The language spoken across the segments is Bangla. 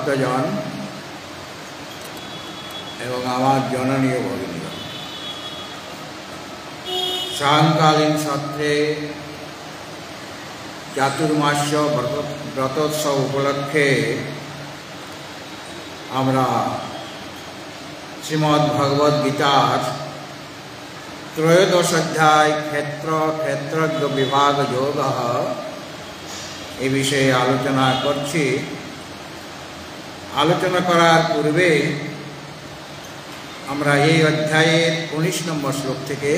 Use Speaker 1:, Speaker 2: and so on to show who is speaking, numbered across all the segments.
Speaker 1: ভক্তজন এবং আমার জননীয় ভগিনীগণ, সায়ংকালীন সত্রে চাতুর্মাস্য ব্রতোৎসব উপলক্ষে আমরা শ্রীমদ্ ভগবদ গীতার ত্রয়োদশ অধ্যায় ক্ষেত্রজ্ঞ বিভাগ যোগ এ বিষয়ে আলোচনা করছি। আলোচনা করার পূর্বে আমরা এই অধ্যায়ের 19 নম্বর শ্লোক থেকে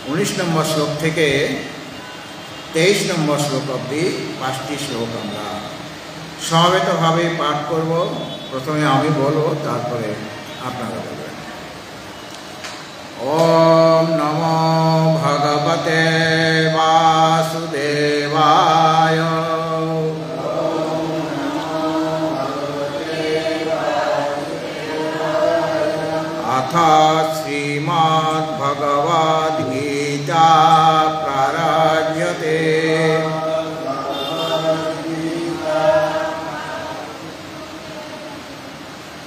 Speaker 1: 19 নম্বর শ্লোক থেকে 23 নম্বর শ্লোক অবধি 5টি শ্লোক আমরা সমবেতভাবে পাঠ করব। প্রথমে আমি বলবো, তারপরে আপনারা বলবেন। ওম নমো ভগবতে বাসুদেবায়। अथ श्रीमद्भगवद्गीता प्रारभ्यते।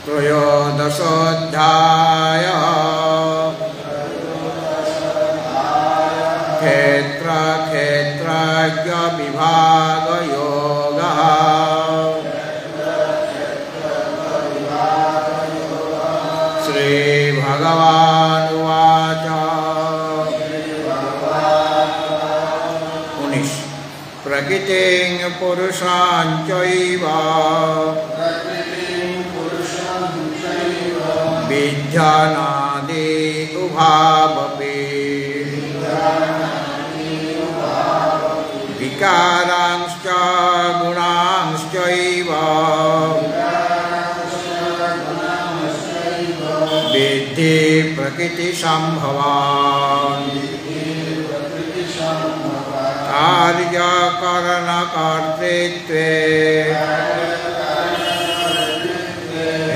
Speaker 1: त्रयोदशोऽध्यायः क्षेत्रज्ञ विभागयोगः। श्रीभगवानुवाच। 19 प्रकृतिं पुरुषं चैव विद्यानादि उभावपि विकारांश्च गुणांश्चैव विद्धि प्रकृतिसम्भवान्। कार्यकरणकर्तृत्वे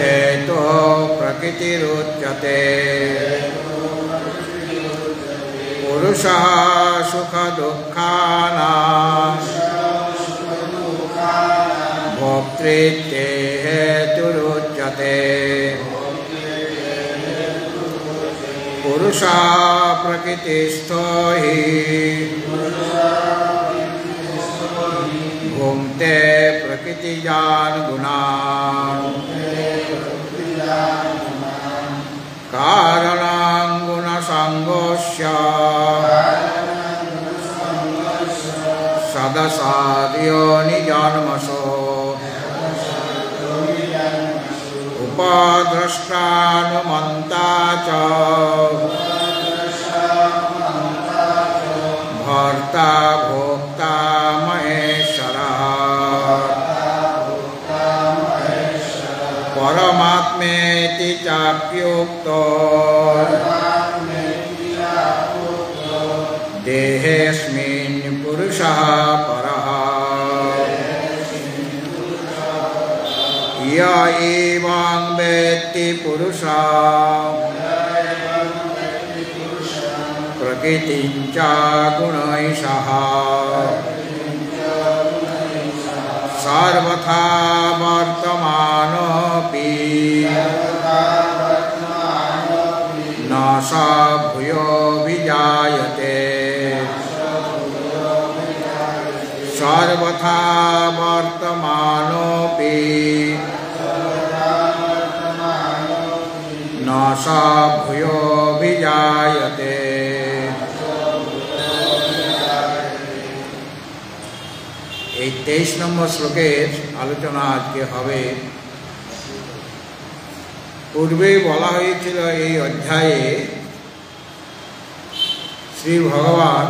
Speaker 1: हेतु प्रकृतिरुच्यते। पुरुषः सुखदुःखानां भोक्तृत्वे हेतुरुच्यते। पुरुषः प्रकृतिस्थो हि भुङ्क्ते प्रकृतिजान् गुणान्। कारणं गुणसङ्गोऽस्य सदसाद्योनिजन्मसु उपद्रष्टानुमन्ता च भर्ता भोक्ता महेश्वरः। परमात्मेति चाप्युक्तो देहेऽस्मिन् पुरुषः परः। य एवं वेत्ति पुरुषं प्रकृतिं च गुणैषः सर्वथा वर्तमानोऽपि न स भूयो विजायते। सर्वथा वर्तमानोऽपि न स भूयो विजायते। এই 23 নম্বর শ্লোকের আলোচনা আজকে হবে। পূর্বেই বলা হয়েছিল এই অধ্যায়ে শ্রী ভগবান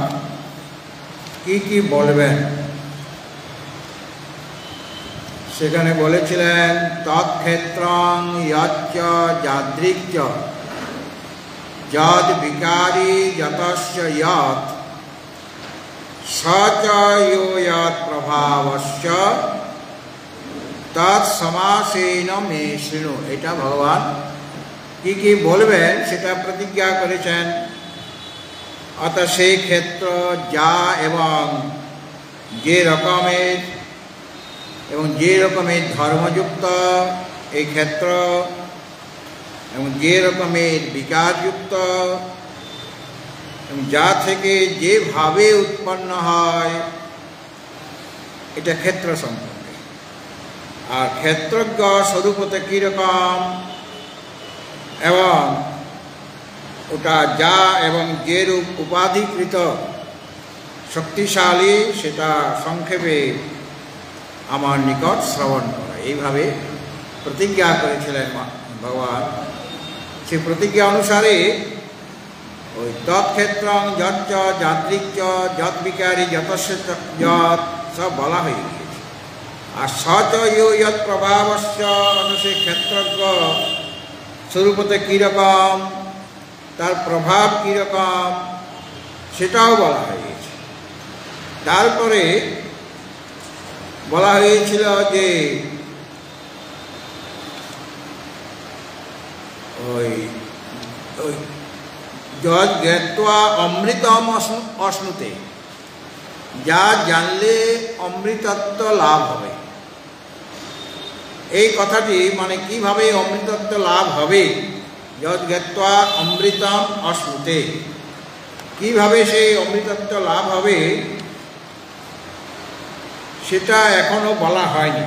Speaker 1: কি কি বলবেন। সেখানে বলেছিলেন তৎক্ষেত্রং যচ্চ যাদৃক্চ যদ বিকারী যতস্য যৎ সচ ইয়ো যৎ প্রভাবস্য তৎসমাসেন মে শৃণু। এটা ভগবান কি কি বলবেন সেটা প্রতিজ্ঞা করেছেন। অর্থাৎ সেই ক্ষেত্র যা এবং যে রকমের এবং যে রকমের ধর্মযুক্ত এই ক্ষেত্র এবং যে রকমের বিকারযুক্ত এবং যা থেকে যেভাবে উৎপন্ন হয় এটা ক্ষেত্র সম্পর্কে। আর ক্ষেত্রজ্ঞ স্বরূপতে কীরকম এবং ওটা যা এবং যে রূপ উপাধিকৃত শক্তিশালী সেটা সংক্ষেপে আমার নিকট শ্রবণ করা, এইভাবে প্রতিজ্ঞা করেছিলেন ভগবান। সে প্রতিজ্ঞা অনুসারে ওই তৎক্ষেত্রং যচ্চ যাদৃক্চ যৎ বিকারী যতস্য যৎ সব বলা হয়ে গিয়েছে। আর সচ ইয়ৎ প্রভাবস্য সে ক্ষেত্রজ্ঞ স্বরূপতে কীরকম, তার প্রভাব কীরকম সেটাও বলা হয়ে গেছে। তারপরে বলা হয়েছিল যে ওই ওই যৎ জ্ঞাত্বা অমৃতম অশ্নুতে, যা জানলে অমৃতত্ব লাভ হবে। এই কথাটি মানে কিভাবে অমৃতত্ব লাভ হবে, যৎ জ্ঞাত্বা অমৃতম অশ্নুতে, কিভাবে সেই অমৃতত্ব লাভ হবে সেটা এখনো বলা হয়নি।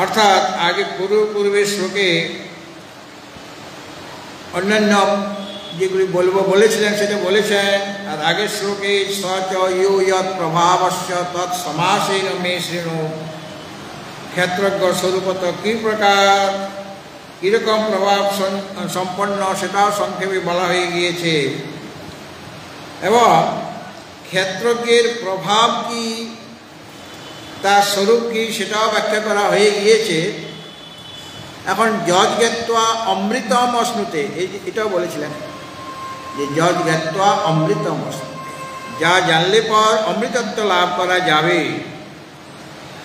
Speaker 1: অর্থাৎ আগে পূর্বের শ্লোকে অন্যান্য যেগুলি বলেছিলেন সেটা বলেছেন। আর আগের শ্লোকে সচ ইয়ৎ প্রভাবস্য তৎ সমাসেন মে শৃণু, ক্ষেত্রজ্ঞ স্বরূপত কী প্রকার কীরকম প্রভাব সম্পন্ন সেটাও সংক্ষেপে বলা হয়ে গিয়েছে। এবং ক্ষেত্রজ্ঞের প্রভাব কি, তার স্বরূপ কি সেটাও ব্যাখ্যা করা হয়ে গিয়েছে। এখন যৎ জ্ঞাত্বা অমৃতম অশ্নুতে, এটাও বলেছিলেন যে যৎ জ্ঞাত্বা অমৃতম অশ্নুতে, যা জানলে পর অমৃতত্ব লাভ করা যাবে।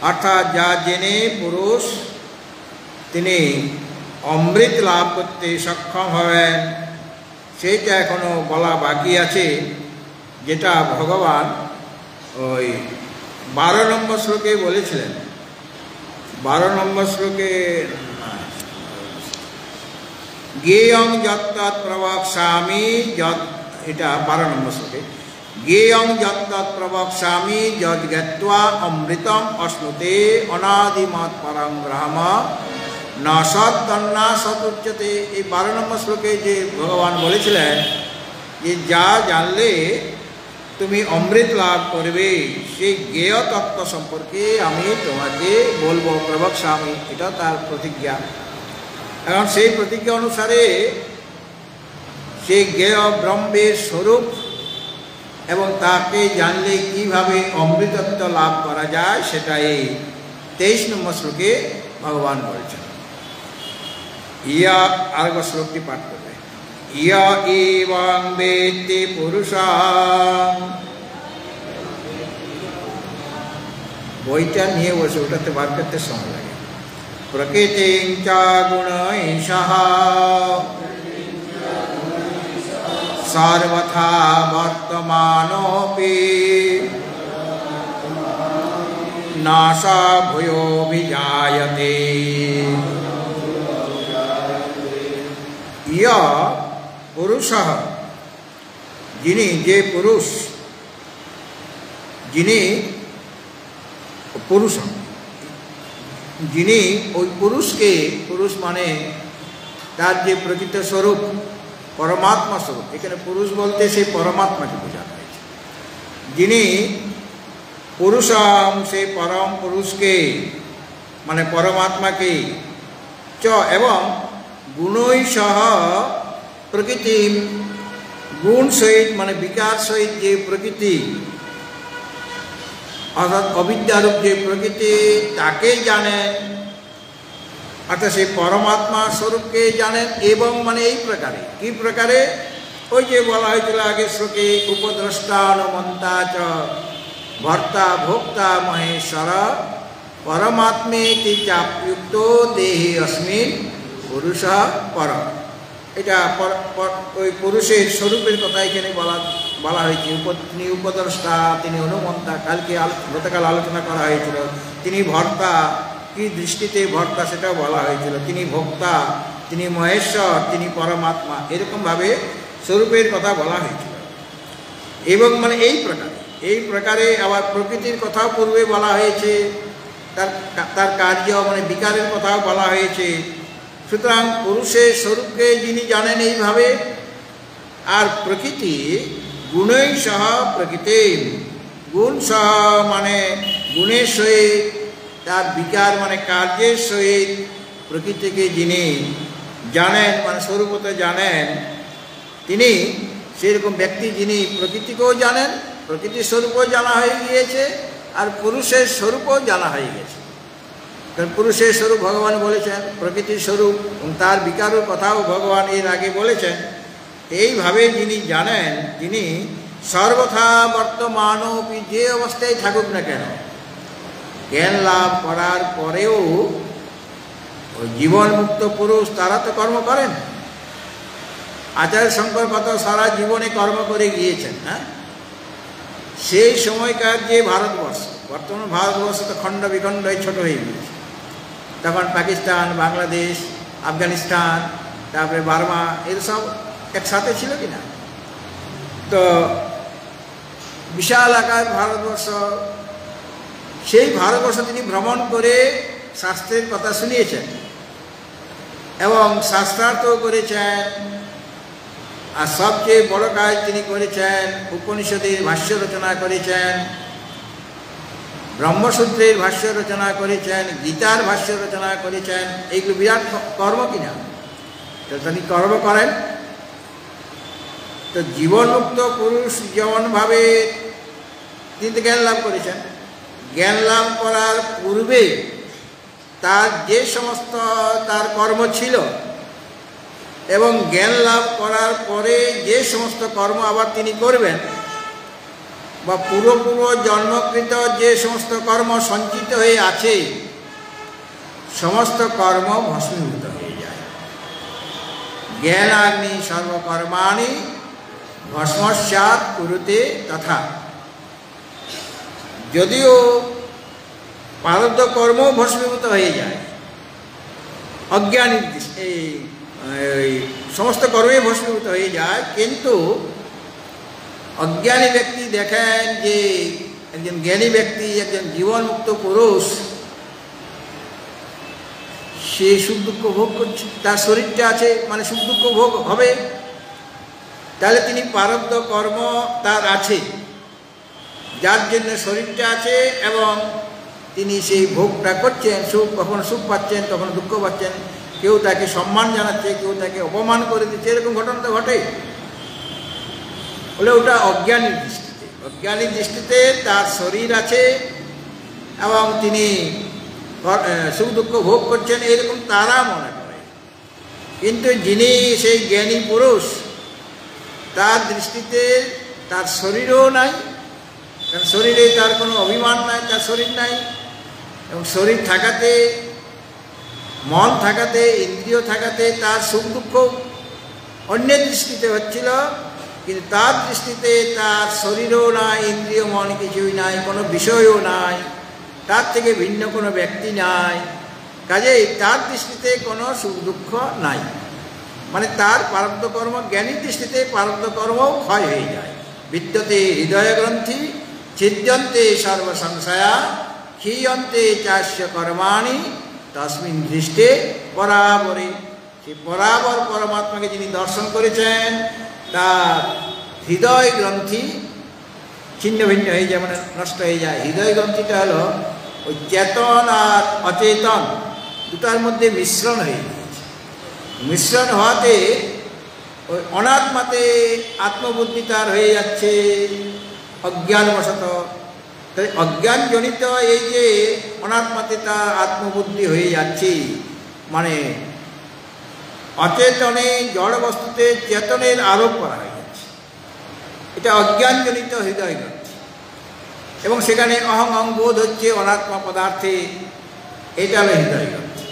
Speaker 1: অর্থাৎ যা জেনে পুরুষ তিনি অমৃত লাভ করতে সক্ষম হবেন, সেইটা এখনো বলা বাকি আছে, যেটা ভগবান ওই 12 নম্বর শ্লোকে বলেছিলেন। 12 নম্বর শ্লোকে জ্ঞেয়ং যত্তৎ প্রবক্ষ্যামি যৎ, এটা 12 নম্বর শ্লোকে, জ্ঞেয়ং যত্তৎ প্রবক্ষ্যামি যৎ জ্ঞাত্বা অমৃতম অশ্নুতে অনাদিমৎ পরং ব্রহ্ম না সৎ তন্না সৎ উচ্যতে। এই 12 নম্বর শ্লোকে যে ভগবান বলেছিলেন যে যা জানলে তুমি অমৃত লাভ করবে, সেই জ্ঞেয় তত্ত্ব সম্পর্কে আমি তোমাকে বলবো, প্রবক্ষ্যামি, এটা তার প্রতিজ্ঞা। এখন সেই প্রতিজ্ঞা অনুসারে সেই জ্ঞেয় ব্রহ্মের স্বরূপ এবং তাকে জানলে কিভাবে অমৃতত্ব লাভ করা যায় সেটা এই 23 নম্বর শ্লোকে ভগবান বলছেন। ইয়া আরেকবার শ্লোকটি পাঠ করবে। ইয়া এবং বেত্তি পুরুষাং, বইটা নিয়ে বসে ওটাতে বার করতে সময় লাগে। প্রকৃতিং চ গুণৈষঃ সর্বথা বর্তমানোপি নাশা ভূয়ো বিজায়তে। ইয় পুরুষঃ, যিনি, যে পুরুষ, যিনি পুরুষ, যিনি ওই পুরুষকে, পুরুষ মানে তার যে প্রকৃত স্বরূপ পরমাত্মা স্বরূপ, এখানে পুরুষ বলতে সেই পরমাত্মাকে বোঝানো হয়েছে। যিনি পুরুষম, সেই পরম পুরুষকে মানে পরমাত্মাকে, চ এবং গুণই সহ প্রকৃতি, গুণ সহিত মানে বিকার সহিত যে প্রকৃতি, অর্থাৎ অবিদ্যারূপ যে প্রকৃতি, তাকে জানেন, অর্থাৎ সেই পরমাত্মা স্বরূপকে জানেন। এবং মানে এই প্রকারে, কি প্রকারে, ওই যে বলা হয়েছিল আগের শ্লোকে, উপদ্রষ্টানুমন্তা চ ভর্তা ভোক্তা মহেশ্বর পরমাত্মেতি চাপ্যুক্ত দেহে অস্মিন পুরুষ পর। এটা ওই পুরুষের স্বরূপের কথা এখানে বলা হয়েছে। তিনি উপদ্রষ্টা, তিনি অনুমন্তা, গতকাল আলোচনা করা হয়েছিল। তিনি ভর্তা, কি দৃষ্টিতে ভর্তা সেটাও বলা হয়েছিল। তিনি ভোক্তা, তিনি মহেশ্বর, তিনি পরমাত্মা, এরকমভাবে স্বরূপের কথা বলা হয়েছিল। এবং মানে এই প্রকারে আবার প্রকৃতির কথাও পূর্বে বলা হয়েছে, তার কার্য মানে বিকারের কথাও বলা হয়েছে। সুতরাং পুরুষের স্বরূপকে যিনি জানেন এইভাবে, আর প্রকৃতি গুণই সহ প্রকৃতি, গুণ সহ মানে গুণের সহিত, তার বিকার মানে কার্যের সহিত প্রকৃতিকে যিনি জানেন মানে স্বরূপত জানেন, তিনি সেরকম ব্যক্তি যিনি প্রকৃতিকেও জানেন, প্রকৃতির স্বরূপও জানা হয়ে গিয়েছে, আর পুরুষের স্বরূপও জানা হয়ে গেছে। কারণ পুরুষের স্বরূপ ভগবান বলেছেন, প্রকৃতির স্বরূপ এবং তার বিকারের কথাও ভগবান এর আগে বলেছেন। এইভাবে যিনি জানেন, যিনি সর্বথা বর্তমান যে অবস্থায় থাকুক না কেন, জ্ঞান লাভ করার পরেও ওই জীবনমুক্ত পুরুষ তারা তো কর্ম করেন। আচার্য শঙ্কর কত সারা জীবনে কর্ম করে গিয়েছেন। হ্যাঁ, সেই সময়কার যে ভারতবর্ষ, বর্তমান ভারতবর্ষ তো খণ্ড বিখণ্ড ছোট হয়ে গিয়েছে। তখন পাকিস্তান, বাংলাদেশ, আফগানিস্তান, তারপরে বার্মা, এর সব একসাথে ছিল কিনা। তো বিশাল আকার ভারতবর্ষ, সেই ভারতবর্ষ তিনি ভ্রমণ করে শাস্ত্রের কথা শুনিয়েছেন এবং শাস্ত্রার্থ করেছেন। আর সবচেয়ে বড় কাজ তিনি করেছেন, উপনিষদের ভাষ্য রচনা করেছেন, ব্রহ্মসূত্রের ভাষ্য রচনা করেছেন, গীতার ভাষ্য রচনা করেছেন। এইগুলো বিরাট কর্ম কিনা, তো তিনি কর্ম করেন। তো জীবনমুক্ত পুরুষ যেমনভাবে তিনি জ্ঞান লাভ করেছেন, জ্ঞান লাভ করার পূর্বে তার যে সমস্ত তার কর্ম ছিল এবং জ্ঞান লাভ করার পরে যে সমস্ত কর্ম আবার তিনি করবেন, বা পূর্ব জন্মকৃত যে সমস্ত কর্ম সঞ্চিত হয়ে আছে, সমস্ত কর্ম ভস্মীভূত হয়ে যায়। জ্ঞানাগ্নি সর্বকর্মাণি ভস্মস্যাৎ কুরুতে তথা। যদিও প্রারব্ধ কর্ম ভস্মীভূত হয়ে যায়, অজ্ঞানীর এই সমস্ত কর্মই ভস্মীভূত হয়ে যায়, কিন্তু অজ্ঞানী ব্যক্তি দেখেন যে একজন জ্ঞানী ব্যক্তি, একজন জীবনমুক্ত পুরুষ, সে সুখ দুঃখ ভোগ করছে, তার শরীরটা আছে মানে সুখ দুঃখ ভোগ হবে। তাহলে তিনি প্রারব্ধ কর্ম তার আছে, যার জন্য শরীরটা আছে এবং তিনি সেই ভোগটা করছেন। সুখ, কখনো সুখ পাচ্ছেন, কখনো দুঃখ পাচ্ছেন, কেউ তাকে সম্মান জানাচ্ছে, কেউ তাকে অপমান করে দিচ্ছে, এরকম ঘটনা তো ঘটে। বলে ওটা অজ্ঞানীর দৃষ্টিতে, অজ্ঞানীর দৃষ্টিতে তার শরীর আছে এবং তিনি সুখ দুঃখ ভোগ করছেন, এরকম তারা মনে করে। কিন্তু যিনি সেই জ্ঞানী পুরুষ, তার দৃষ্টিতে তার শরীরও নাই, কারণ শরীরে তার কোনো অভিমান নাই, তার শরীর নাই। এবং শরীর থাকাতে, মন থাকাতে, ইন্দ্রিয় থাকাতে তার সুখ দুঃখ অন্যের দৃষ্টিতে হচ্ছিল, কিন্তু তার দৃষ্টিতে তার শরীরও নাই, ইন্দ্রিয় মন কিছুই নাই, কোনো বিষয়ও নাই, তার থেকে ভিন্ন কোনো ব্যক্তি নাই। কাজেই তার দৃষ্টিতে কোনো সুখ দুঃখ নাই। মানে তার প্রারব্ধ কর্ম, জ্ঞানীর দৃষ্টিতে প্রারব্ধ কর্মও ক্ষয় হয়ে যায়। বিদ্যতে হৃদয় গ্রন্থি ছিদ্যন্তে সর্বসংশয়া ক্ষীয়ন্তে চাস্য কর্মাণি তস্মিন দৃষ্টে বরাবরে। সেই বরাবর পরমাত্মাকে যিনি দর্শন করেছেন, তার হৃদয় গ্রন্থি ছিন্ন ভিন্ন হয়ে যায়, মানে নষ্ট হয়ে যায়। হৃদয় গ্রন্থিটা হলো ওই চেতন আর অচেতন দুটার মধ্যে মিশ্রণ হয়ে গিয়েছে। মিশ্রণ হওয়াতে ওই অনাত্মাতে আত্মবুদ্ধি তার হয়ে যাচ্ছে অজ্ঞানবশত। তাই অজ্ঞানজনিত এই যে অনাত্মাতে তার আত্মবুদ্ধি হয়ে যাচ্ছে, মানে অচেতনে জড় বস্তুতে চেতনের আরোপ করা হয়ে যাচ্ছে, এটা অজ্ঞানজনিত হৃদয় গ্রন্থি। এবং সেখানে অহং অহং বোধ হচ্ছে অনাত্মা পদার্থে, এটা হলো হৃদয় গ্রন্থি।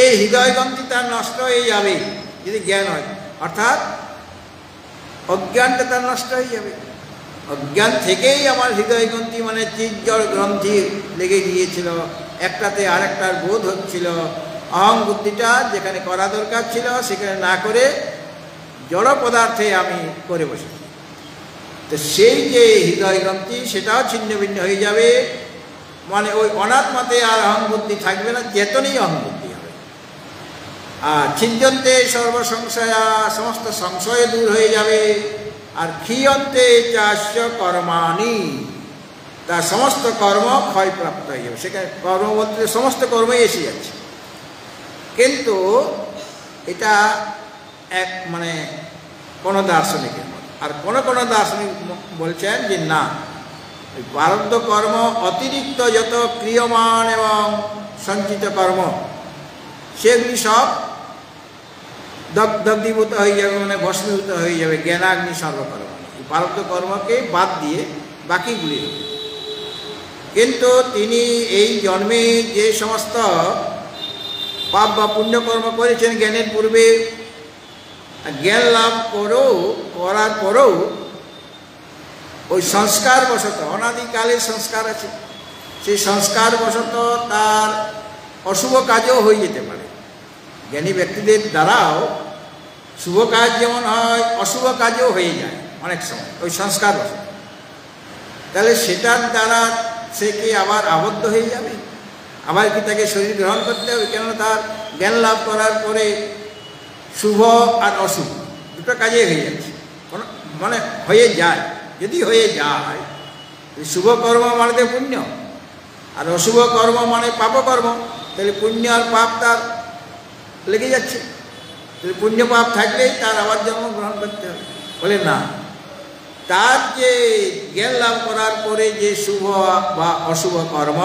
Speaker 1: এই হৃদয় গ্রন্থি তার নষ্ট হয়ে যাবে যদি জ্ঞান হয়। অর্থাৎ অজ্ঞানটা তার নষ্ট হয়ে যাবে। অজ্ঞান থেকেই আমার হৃদয়গ্রন্থি মানে চিজ্জড় গ্রন্থি লেগে গিয়েছিল, একটাতে আরেকটার বোধ হচ্ছিল। অহং বুদ্ধিটা যেখানে করা দরকার ছিল সেখানে না করে জড় পদার্থে আমি করে বসেছি। তো সেই যে হৃদয়গ্রন্থি সেটাও ছিন্ন ভিন্ন হয়ে যাবে, মানে ওই অনাত্মাতে আর অহং বুদ্ধি থাকবে না, চেতনই অহং বুদ্ধি হবে। আর ছিঞ্জন্তে সর্বসংশয়া, সমস্ত সংশয় দূর হয়ে যাবে। আর ক্ষীয়ন্তে চাস্য কর্মাণি, তার সমস্ত কর্ম ক্ষয়প্রাপ্ত হয়ে যাবে। সেখানে কর্ম বলতে সমস্ত কর্মই এসে যাচ্ছে, কিন্তু এটা এক মানে কোনো দার্শনিকের মত। আর কোন দার্শনিক বলছেন যে না, প্রারব্ধ কর্ম অতিরিক্ত যত ক্রিয়মান এবং সঞ্চিত কর্ম সেগুলি সব দগ্ধীভূত হয়ে যাবে, মানে ভস্মীভূত হয়ে যাবে জ্ঞানাগ্নি সর্বকর্ম। প্রারব্ধ কর্মকে বাদ দিয়ে বাকিগুলি। কিন্তু তিনি এই জন্মে যে সমস্ত পাপ বা পুণ্যকর্ম করেছেন জ্ঞানের পূর্বে, জ্ঞান লাভ করার পরেও ওই সংস্কার বশত, অনাদিকালের সংস্কার আছে, সেই সংস্কার বশত তার অশুভ কাজও হয়ে যেতে পারে। জ্ঞানী ব্যক্তিদের দ্বারাও শুভ কাজ যেমন হয়, অশুভ কাজও হয়ে যায় অনেক সময় ওই সংস্কার বশত। তাহলে সেটার দ্বারা সে কি আবার আবদ্ধ হয়ে যাবে? আবার কি তাকে শরীর গ্রহণ করতে হবে? কেননা তার জ্ঞান লাভ করার পরে শুভ আর অশুভ দুটো কাজে হয়ে যাচ্ছে, মানে হয়ে যায়। যদি হয়ে যায়, শুভ কর্ম মানে তো পুণ্য, আর অশুভ কর্ম মানে পাপকর্ম, তাহলে পুণ্য আর পাপ তার লেগে যাচ্ছে। তাহলে পুণ্য পাপ থাকলেই তার আবার জন্মগ্রহণ করতে হবে। বলে না, তার যে জ্ঞান লাভ করার পরে যে শুভ বা অশুভ কর্ম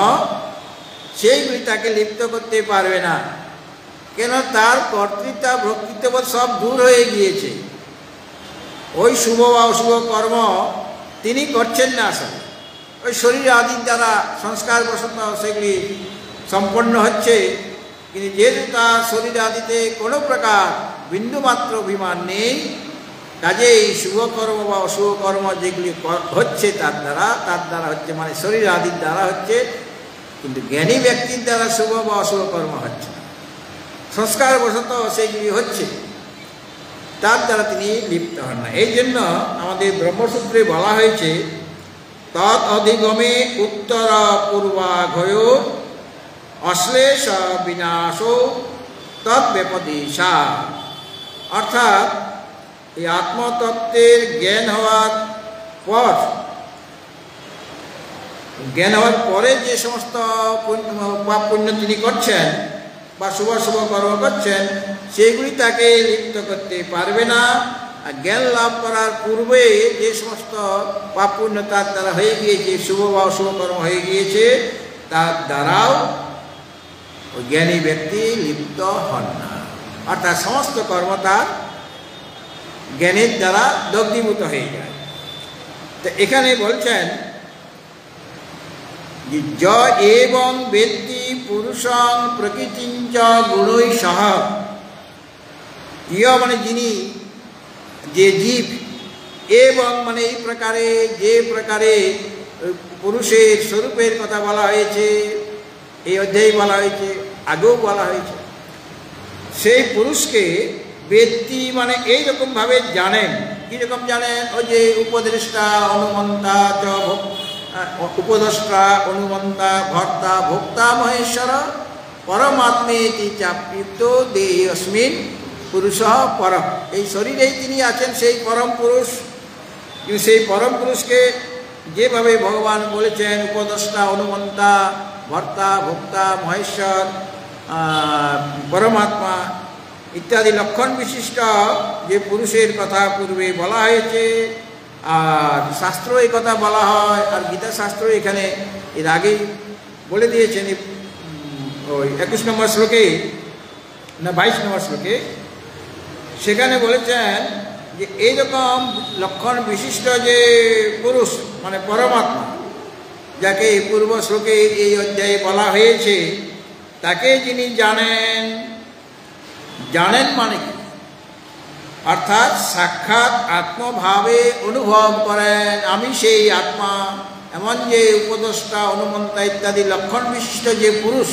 Speaker 1: সেইগুলি তাকে লিপ্ত করতে পারবে না। কেন? তার কর্তৃত্ব ভোক্তৃত্ববোধ সব দূর হয়ে গিয়েছে। ওই শুভ বা অশুভ কর্ম তিনি করছেন না, আসলে ওই শরীর আদির দ্বারা সংস্কার বশত সেগুলি সম্পন্ন হচ্ছে। কিন্তু যেহেতু তার শরীর আদিতে কোনো প্রকার বিন্দুমাত্র অভিমান নেই, কাজেই শুভ কর্ম বা অশুভ কর্ম যেগুলি হচ্ছে তার দ্বারা হচ্ছে, মানে শরীর আদির দ্বারা হচ্ছে, কিন্তু জ্ঞানী ব্যক্তির দ্বারা শুভ বা অশুভ কর্ম হচ্ছে না, সংস্কার বশত সেইগুলি হচ্ছে, তার দ্বারা তিনি লিপ্ত হন না। এই জন্য আমাদের ব্রহ্মসূত্রে বলা হয়েছে তৎ অধিগমে উত্তর পূর্বাঘয় অশ্লেষ বিনাশ তৎব্যপদেশা। অর্থাৎ এই আত্মতত্ত্বের জ্ঞান হওয়ার পরে যে সমস্ত পাপ পুণ্য তিনি করছেন বা শুভ কর্ম করছেন সেগুলি তাকে লিপ্ত করতে পারবে না। আর জ্ঞান লাভ করার পূর্বে যে সমস্ত পাপ পুণ্য তার দ্বারা হয়ে গিয়েছে, শুভ বা অশুভ কর্ম হয়ে গিয়েছে, তার দ্বারাও জ্ঞানী ব্যক্তি লিপ্ত হন না। অর্থাৎ সমস্ত কর্ম তার জ্ঞানের দ্বারা দগ্ধীভূত হয়ে যায়। তো এখানে বলছেন য এবং বেত্তি পুরুষং প্রকৃতিঞ্চ গুণৈ সহ। ইয় মানে যিনি, যে জীব, এবং মানে এই প্রকারে যে প্রকারে পুরুষের স্বরূপের কথা বলা হয়েছে, এই অধ্যায়ে বলা হয়েছে, আগেও বলা হয়েছে, সেই পুরুষকে ব্যক্তি মানে এইরকমভাবে জানেন। কীরকম জানেন? ওই যে উপদেষ্টা অনুমন্তা উপদেষ্টা অনুমন্তা ভর্তা ভোক্তা মহেশ্বর পরমাত্মেতি চাপ্যুক্ত দেহস্মিন পুরুষ পরম। এই শরীরেই তিনি আছেন সেই পরম পুরুষ। কিন্তু সেই পরম পুরুষকে যেভাবে ভগবান বলেছেন উপদেষ্টা অনুমন্তা ভর্তা ভোক্তা মহেশ্বর পরমাত্মা ইত্যাদি লক্ষণ বিশিষ্ট যে পুরুষের কথা পূর্বে বলা হয়েছে, আর শাস্ত্র এই কথা বলা হয়। আর গীতা শাস্ত্র এখানে এর আগেই বলে দিয়েছেন ওই 21 নম্বর শ্লোকে না 22 নম্বর শ্লোকে, সেখানে বলেছেন যে এইরকম লক্ষণ বিশিষ্ট যে পুরুষ মানে পরমাত্মা, যাকে পূর্ব শ্লোকে এই অধ্যায়ে বলা হয়েছে, তাকে যিনি জানেন মানে কি? অর্থাৎ সাক্ষাৎ আত্মভাবে অনুভব করেন আমি সেই আত্মা, এমন যে উপদেষ্টা অনুমন্তা ইত্যাদি লক্ষণ বিশিষ্ট যে পুরুষ,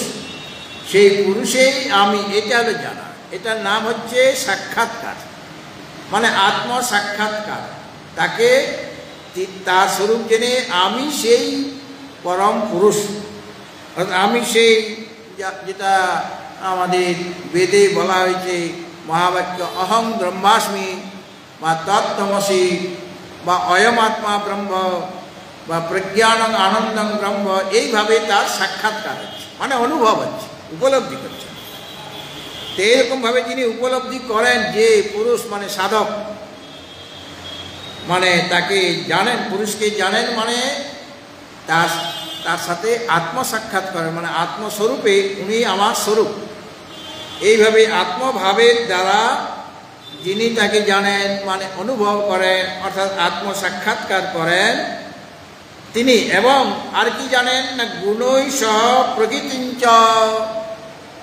Speaker 1: সেই পুরুষেই আমি, এটা হলো জানা। এটার নাম হচ্ছে সাক্ষাৎকার, মানে আত্ম সাক্ষাৎকার। তাকে তার স্বরূপ জেনে আমি সেই পরম পুরুষ, আমি সেই যেটা আমাদের বেদে বলা হয়েছে মহাবাক্য অহং ব্রহ্মাস্মি বা তত্ত্বমসি বা অয়ম আত্মা ব্রহ্ম বা প্রজ্ঞানং আনন্দং ব্রহ্ম, এইভাবে তার সাক্ষাৎকার হচ্ছে, মানে অনুভব হচ্ছে, উপলব্ধি করছে। তো এইরকমভাবে যিনি উপলব্ধি করেন যে পুরুষ মানে সাধক, মানে তাকে জানেন, পুরুষকে জানেন, মানে তার সাথে আত্মসাক্ষাৎ করেন, মানে আত্মস্বরূপে উনি আমার স্বরূপ। এইভাবে আত্মভাবের দ্বারা যিনি তাকে জানেন, মানে অনুভব করেন, অর্থাৎ আত্মসাক্ষাৎকার করেন তিনি। এবং আর কি জানেন না, গুণই সহ প্রকৃতিঞ্চ,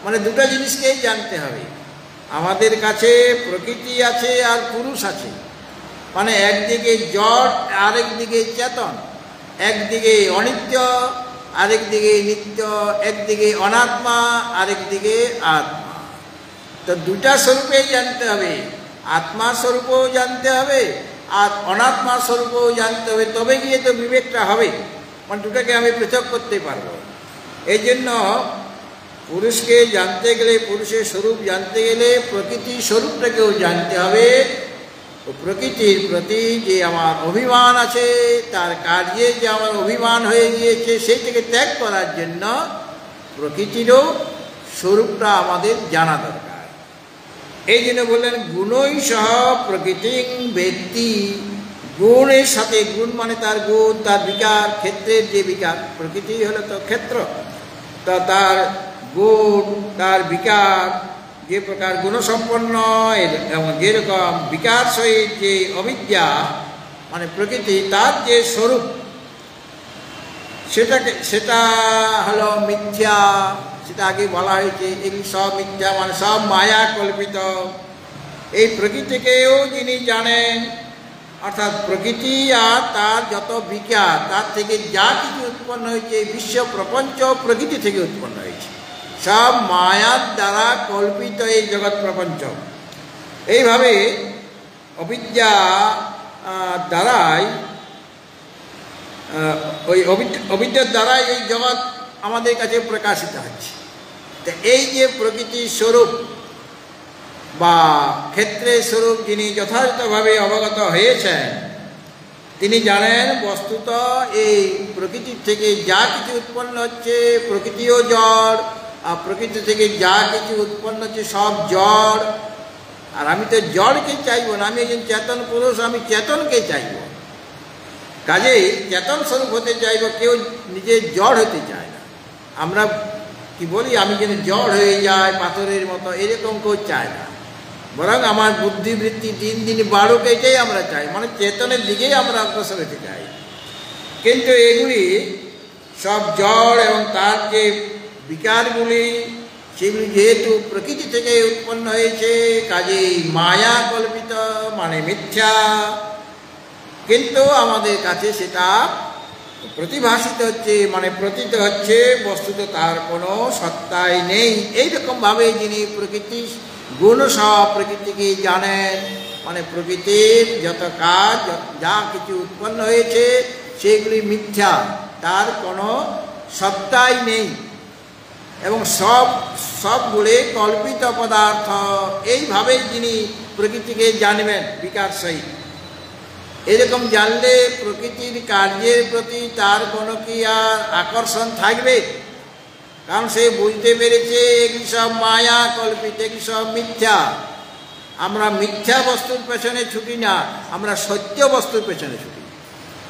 Speaker 1: মানে দুটো জিনিসকেই জানতে হবে। আমাদের কাছে প্রকৃতি আছে আর পুরুষ আছে, মানে একদিকে জড় আরেক দিকে চেতন, একদিকে অনিত্য আরেক দিকে নিত্য, একদিকে অনাত্মা আরেক দিকে আত্মা। তো দুটা স্বরূপেই জানতে হবে, আত্মা স্বরূপও জানতে হবে আর অনাত্মা স্বরূপও জানতে হবে, তবে গিয়ে তো বিবেকটা হবে, মানে দুটাকে আমি পৃথক করতে পারবো। এই জন্য পুরুষকে জানতে গেলে, পুরুষের স্বরূপ জানতে গেলে প্রকৃতির স্বরূপটাকেও জানতে হবে। প্রকৃতির প্রতি যে আমার অভিমান আছে, তার কার্যে যে আমার অভিমান হয়ে গিয়েছে, সেইটাকে ত্যাগ করার জন্য প্রকৃতিরও স্বরূপটা আমাদের জানা দরকার। এই জন্য বললেন গুণই সহ প্রকৃতি ব্যক্তি, গুণের সাথে, গুণ মানে তার গুণ, তার বিকার, ক্ষেত্রের যে বিকার, প্রকৃতি হলো তো ক্ষেত্র, তো তার গুণ, তার বিকার যে প্রকার গুণসম্পন্ন এবং যেরকম বিকার সহিত যে অবিদ্যা মানে প্রকৃতি, তার যে স্বরূপ সেটা হলো মিথ্যা। সেটা আগে বলা হয়েছে, এগুলি সব মিথ্যা, মানে সব মায়া কল্পিত। এই প্রকৃতিকেও যিনি জানেন, অর্থাৎ প্রকৃতি আর তার যত বিকার, তার থেকে যা কিছু উৎপন্ন হয়েছে, বিশ্ব প্রপঞ্চ প্রকৃতি থেকে উৎপন্ন হয়েছে, সব মায়ার দ্বারা কল্পিত এই জগৎ প্রপঞ্চ। এইভাবে অবিদ্যা দ্বারাই, ওই অবিদ্যার দ্বারাই এই জগৎ আমাদের কাছে প্রকাশিত হচ্ছে। তো এই যে প্রকৃতির স্বরূপ বা ক্ষেত্রের স্বরূপ যিনি যথাযথভাবে অবগত হয়েছেন, তিনি জানেন বস্তুত এই প্রকৃতির থেকে যা কিছু উৎপন্ন হচ্ছে, প্রকৃতিও জড়, আর প্রকৃতি থেকে যা কিছু উৎপন্ন হচ্ছে সব জড়। আর আমি তো জড়কে চাইবো না, আমি একজন চেতন পুরুষ, আমি চেতনকে চাইব। কাজেই চেতন স্বরূপ হতে চাইব, কেউ নিজে জড় হতে চায় না। আমরা কি বলি, আমি যেন জড় হয়ে যায় পাথরের মতো, এরকম কেউ চায় না। বরং আমার বুদ্ধিবৃত্তি দিন দিন বাড়ুক, এটাই আমরা চাই, মানে চেতনের দিকেই আমরা অগ্রসর হতে চাই। কিন্তু এগুলি সব জড় এবং তার যে বিকারগুলি, সেগুলি যেহেতু প্রকৃতি থেকে উৎপন্ন হয়েছে, কাজেই মায়া কল্পিত, মানে মিথ্যা। কিন্তু আমাদের কাছে সেটা প্রতিভাসিত হচ্ছে, মানে প্রতীত হচ্ছে, বস্তুত তার কোনো সত্তাই নেই। এইরকমভাবে যিনি প্রকৃতির গুণ সহ প্রকৃতিকে জানেন, মানে প্রকৃতির যত কাজ, যা কিছু উৎপন্ন হয়েছে সেগুলি মিথ্যা, তার কোনো সত্তাই নেই, এবং সবগুলি কল্পিত পদার্থ। এইভাবেই যিনি প্রকৃতিকে জানবেন বিকার সহিত। এরকম জানলে প্রকৃতির কার্যের প্রতি তার কোনো কি আর আকর্ষণ থাকবে? কারণ সে বুঝতে পেরেছে এগুলি সব মায়া কল্পিত, এগুলি সব মিথ্যা। আমরা মিথ্যা বস্তুর পেছনে ছুটি না, আমরা সত্য বস্তুর পেছনে ছুটি।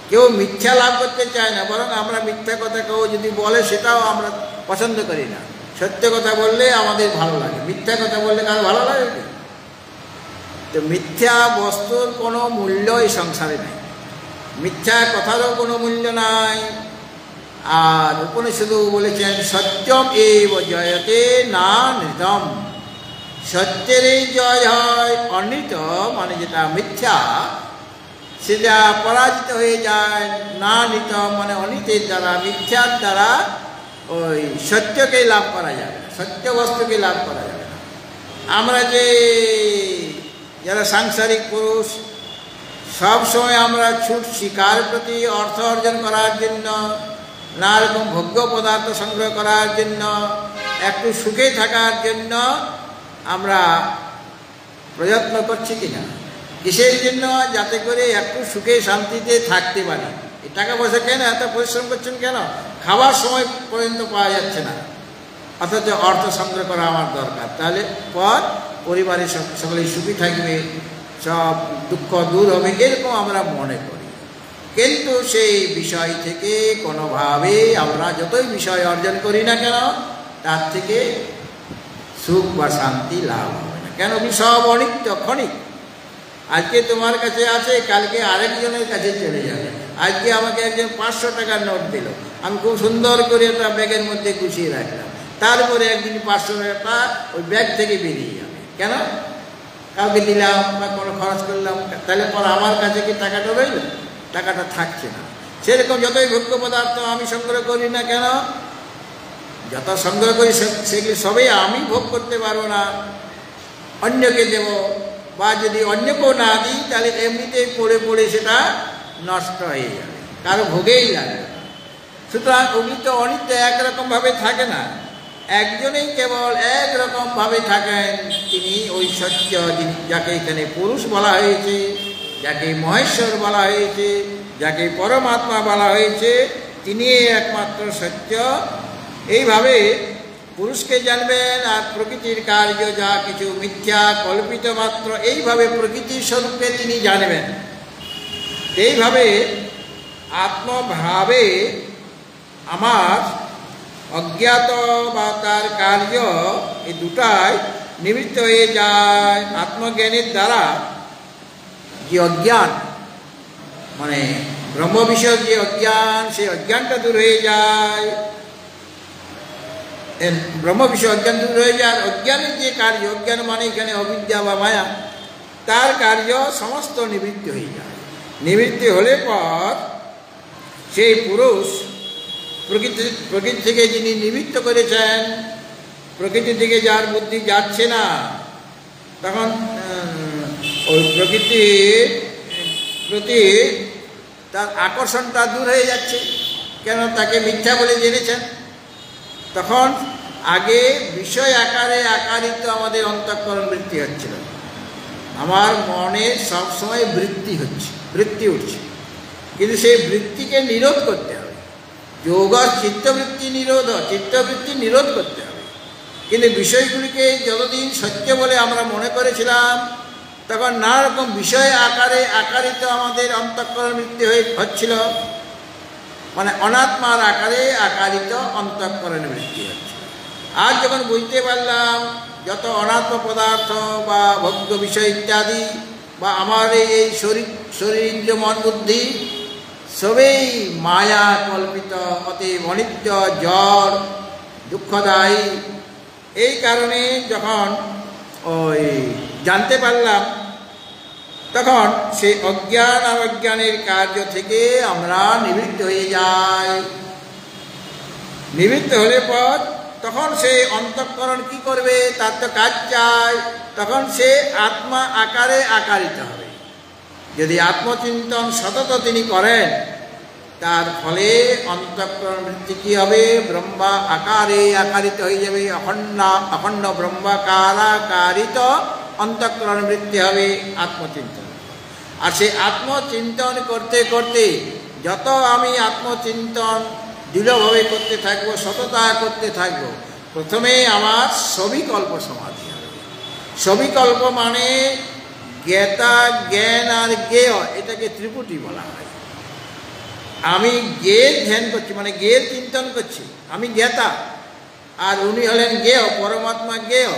Speaker 1: কেউ মিথ্যা লাভ করতে চায় না, বরং আমরা মিথ্যা কথা কেউ যদি বলে সেটাও আমরা পছন্দ করি না। সত্য কথা বললে আমাদের ভালো লাগে, মিথ্যা কথা বললে কারো ভালো লাগে কি? তো মিথ্যা বস্তুর কোনো মূল্য এই সংসারে নাই, মিথ্যা কথারও কোনো মূল্য নাই। আর উপনিষদও বলেছেন সত্যম এব জয়তে না নৃতম, সত্যেরই জয় হয়, অনিত মানে যেটা মিথ্যা সেটা পরাজিত হয়ে যায়। না নিত মানে অনিতের দ্বারা, মিথ্যার দ্বারা ওই সত্যকে লাভ করা যাবে না, সত্য বস্তুকে লাভ করা যাবে না। আমরা যে যারা সাংসারিক পুরুষ, সব সময় আমরা ছুটছি কার প্রতি? অর্থ অর্জন করার জন্য, নানা রকম ভোগ্য পদার্থ সংগ্রহ করার জন্য, একটু সুখে থাকার জন্য আমরা প্রযত্ন করছি কিনা? কিসের জন্য? যাতে করে একটু সুখে শান্তিতে থাকতে পারি। এই টাকা পয়সা কেন এত পরিশ্রম করছেন কেন? খাবার সময় পর্যন্ত পাওয়া যাচ্ছে না, অথচ অর্থ সংগ্রহ করা আমার দরকার। তাহলে পর পরিবারের সকলেই সুখী থাকবে, সব দুঃখ দূর হবে, এরকম আমরা মনে করি। কিন্তু সেই বিষয় থেকে কোনোভাবে আমরা যতই বিষয় অর্জন করি না কেন, তার থেকে সুখ বা শান্তি লাভ হবে না। কেন? সব অনিত্য, ক্ষণিক। আজকে তোমার কাছে আছে, কালকে আরেকজনের কাছে চলে যাবে। আজকে আমাকে একজন 500 টাকার নোট দিল, আমি খুব সুন্দর করে ওটা ব্যাগের মধ্যে গুছিয়ে রাখলাম। তারপরে একদিন 500 টাকা ওই ব্যাগ থেকে বেরিয়ে যাবে। কেন? কাউকে দিলাম বা কোনো খরচ করলাম, তাহলে পর আমার কাছে কি টাকাটা রইল? টাকাটা থাকছে না। সেরকম যতই ভোগ্য পদার্থ আমি সংগ্রহ করি না কেন, যত সংগ্রহ করি সেগুলি সবই আমি ভোগ করতে পারবো না, অন্যকে দেব, বা যদি অন্যকেও না দিই তাহলে এমনিতেই পড়ে পড়ে সেটা নষ্ট হয়ে যাবে, কারো ভোগেই লাগবে। সুতরাং ওগুলি তো অনিত্য, একরকমভাবে থাকে না। একজনেই কেবল একরকমভাবে থাকেন, তিনি ওই সত্য, যাকে এখানে পুরুষ বলা হয়েছে, যাকে মহেশ্বর বলা হয়েছে, যাকে পরমাত্মা বলা হয়েছে, তিনি একমাত্র সত্য। এইভাবে পুরুষকে জানবেন, আর প্রকৃতির কার্য যা কিছু মিথ্যা কল্পিত মাত্র, এইভাবে প্রকৃতির স্বরূপে তিনি জানবেন। এইভাবে আত্মভাবে আমার অজ্ঞাত বা তার কার্য, এই দুটাই নিবৃত্ত হয়ে যায়। আত্মজ্ঞানের দ্বারা যে অজ্ঞান, মানে ব্রহ্ম বিষয়ক যে অজ্ঞান, সেই অজ্ঞানটা দূর হয়ে যায়। ব্রহ্ম বিষয় অজ্ঞান দূর হয়ে যায়। আর অজ্ঞানের যে কার্য, অজ্ঞান মানে এখানে অবিদ্যা বা মায়া, তার কার্য সমস্ত নিবৃত্তি হয়ে যায়। নিবৃত্তি হলে পর সেই পুরুষ প্রকৃতি থেকে যিনি নিবৃত্ত করেছেন, প্রকৃতি থেকে যার বুদ্ধি যাচ্ছে না, তখন ওই প্রকৃতির প্রতি তার আকর্ষণটা দূর হয়ে যাচ্ছে। কেন? তাকে মিথ্যা বলে জেনেছেন। তখন আগে বিষয় আকারে আকারিত আমাদের অন্তঃকরণ বৃত্তি হচ্ছিল, আমার মনে সবসময় বৃত্তি উঠছে, কিন্তু সেই বৃত্তিকে নিরোধ করতে হবে। যোগ চিত্তবৃত্তি নিরোধ করতে হবে। কিন্তু বিষয়গুলিকে যতদিন সত্য বলে আমরা মনে করেছিলাম, তখন নানা রকম বিষয় আকারে আকারিত আমাদের অন্তঃকরণ বৃত্তি হচ্ছিল, মানে অনাত্মার আকারে আকারিত অন্তঃকরণ বৃত্তি হচ্ছে। আর যখন বুঝতে পারলাম যত অনাত্ম পদার্থ বা ভোগ্য বিষয় ইত্যাদি, বা আমার এই শরীর মন বুদ্ধি সবেই মায়া কল্পিত, অতএব অনিত্য, জড়, দুঃখদায়ী। এই কারণে যখন ওই জানতে পারলাম, তখন সেই অজ্ঞান আর অজ্ঞানের কার্য থেকে আমরা নিবৃত্ত হয়ে যাই। নিবৃত্ত হলে পর তখন সে অন্তঃকরণ কি করবে? তার তো কাজ চাই। তখন সে আত্মা আকারে আকারিত হবে। যদি আত্মচিন্তন সতত তিনি করেন, তার ফলে অন্তঃকরণ বৃত্তি কি হবে? ব্রহ্মা আকারে আকারিত হয়ে যাবে। অখণ্ড ব্রহ্মাকারাকারিত অন্তঃকরণ বৃত্তি হবে আত্মচিন্তন। আর সেই আত্মচিন্তন করতে করতে যত আমি আত্মচিন্তন দৃঢ়ভাবে করতে থাকবো, সততা করতে থাকবো, প্রথমে আমার সবিকল্প সমাধি হবে। সবিকল্প মানে জ্ঞাতা, জ্ঞান আর জ্ঞেয়, এটাকে ত্রিপুটি বলা হয়। আমি জ্ঞের ধ্যান করছি, মানে জ্ঞের চিন্তন করছি, আমি জ্ঞাতা, আর উনি হলেন জ্ঞেয়, পরমাত্মা জ্ঞেয়।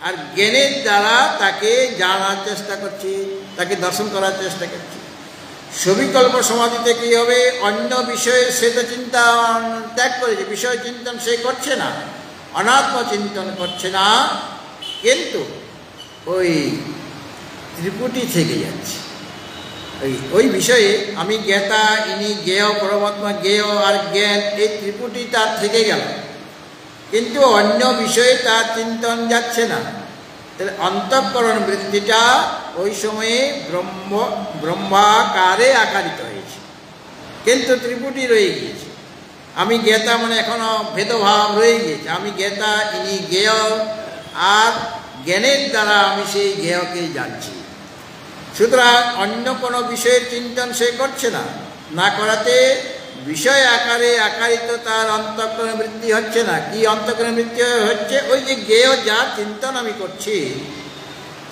Speaker 1: আর জ্ঞানের দ্বারা তাকে জানার চেষ্টা করছি, তাকে দর্শন করার চেষ্টা করছি। সবিকল্প সমাধিতে কি হবে? অন্য বিষয়ে সে তো চিন্তন ত্যাগ করেছে, বিষয় চিন্তন সে করছে না, অনাত্ম চিন্তন করছে না, কিন্তু ওই ত্রিপুটি থেকে যাচ্ছে। ওই বিষয়ে আমি জ্ঞাতা, ইনি জ্ঞেয়, পরমাত্মা জ্ঞেয় আর জ্ঞান, এই ত্রিপুটি তার থেকে গেল, কিন্তু অন্য বিষয়ে তার চিন্তন যাচ্ছে না। তাহলে অন্তঃকরণ বৃত্তিটা ওই সময়ে ব্রহ্মাকারে আকারিত হয়েছে, কিন্তু ত্রিপুটি রয়ে গিয়েছে। আমি জ্ঞাতা মানে এখনো ভেদভাব রয়ে গিয়েছে। আমি জ্ঞাতা, ইনি জ্ঞেয়, আর জ্ঞানের দ্বারা আমি সেই জ্ঞেয়কেই জানছি। সুতরাং অন্য কোনো বিষয়ের চিন্তন সে করছে না, না করাতে বিষয় আকারে আকারিত তার অন্তঃকরণ বৃত্তি হচ্ছে না। কি অন্তঃকরণ বৃত্তি হচ্ছে? ওই যে জ্ঞেয় যার চিন্তন আমি করছি,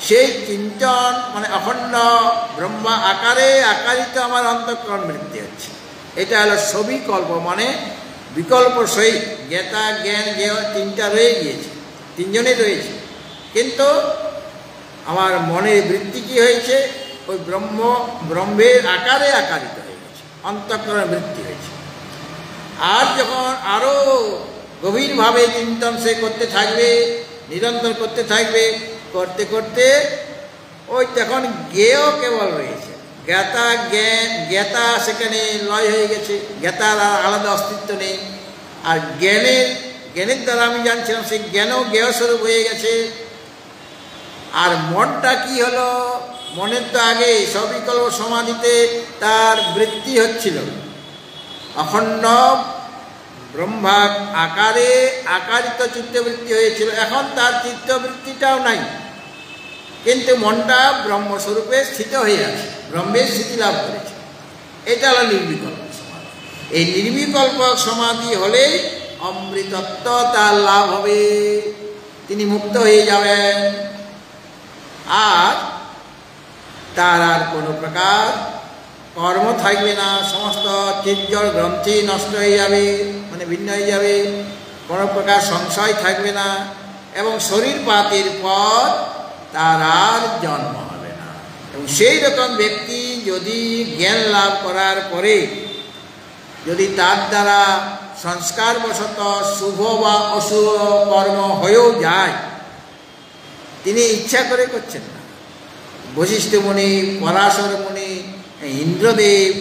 Speaker 1: সেই চিন্তন মানে অখণ্ড ব্রহ্মা আকারে আকারিত আমার অন্তঃকরণ বৃত্তি হচ্ছে। এটা হলো সবিকল্প, মানে বিকল্প সহিত। জ্ঞাতা, জ্ঞান, জ্ঞেয় তিনটা রয়ে গিয়েছে, তিনজনে রয়েছে, কিন্তু আমার মনের বৃত্তি কি হয়েছে? ওই ব্রহ্মের আকারে আকারিত হয়ে গেছে, অন্তঃকরণ বৃত্তি হয়েছে। আর যখন আরও গভীরভাবে চিন্তন সে করতে থাকবে, নিরন্তর করতে থাকবে, করতে করতে ওই তখন জ্ঞেয় কেবল রয়েছে। জ্ঞাতা, জ্ঞাতা সেখানে লয় হয়ে গেছে, জ্ঞাতার আর আলাদা অস্তিত্ব নেই। আর জ্ঞানের দ্বারা আমি জানছিলাম, সেই জ্ঞানও জ্ঞেয় স্বরূপ হয়ে গেছে। আর মনটা কি হলো? মনের তো আগে সবিকল্প সমাধিতে তার বৃত্তি হচ্ছিল, অখণ্ড ব্রহ্মা আকারে আকারিত চিত্তবৃত্তি হয়েছিল। এখন তার চিত্তবৃত্তিটাও নাই, কিন্তু মনটা ব্রহ্মস্বরূপে স্থিত হয়ে আছে, ব্রহ্মের স্থিতি লাভ করেছে। এটা হলো নির্বিকল্প সমাধি। এই নির্বিকল্প সমাধি হলেই অমৃতত্ব তার লাভ হবে, তিনি মুক্ত হয়ে যাবেন। আর তার আর কোনো প্রকার কর্ম থাকবে না, সমস্ত চিজ্জড় গ্রন্থি নষ্ট হয়ে যাবে, মানে ভিন্ন হয়ে যাবে, কোনো প্রকার সংশয় থাকবে না, এবং শরীর পাতের পর তার আর জন্ম হবে না। এবং সেই রকম ব্যক্তি যদি জ্ঞান লাভ করার পরে যদি তার দ্বারা সংস্কারবশত শুভ বা অশুভ কর্ম হয়েও যায়, তিনি ইচ্ছা করে করছেন না। বশিষ্ঠ মুনি, পরাশর মুনি, ইন্দ্রদেব,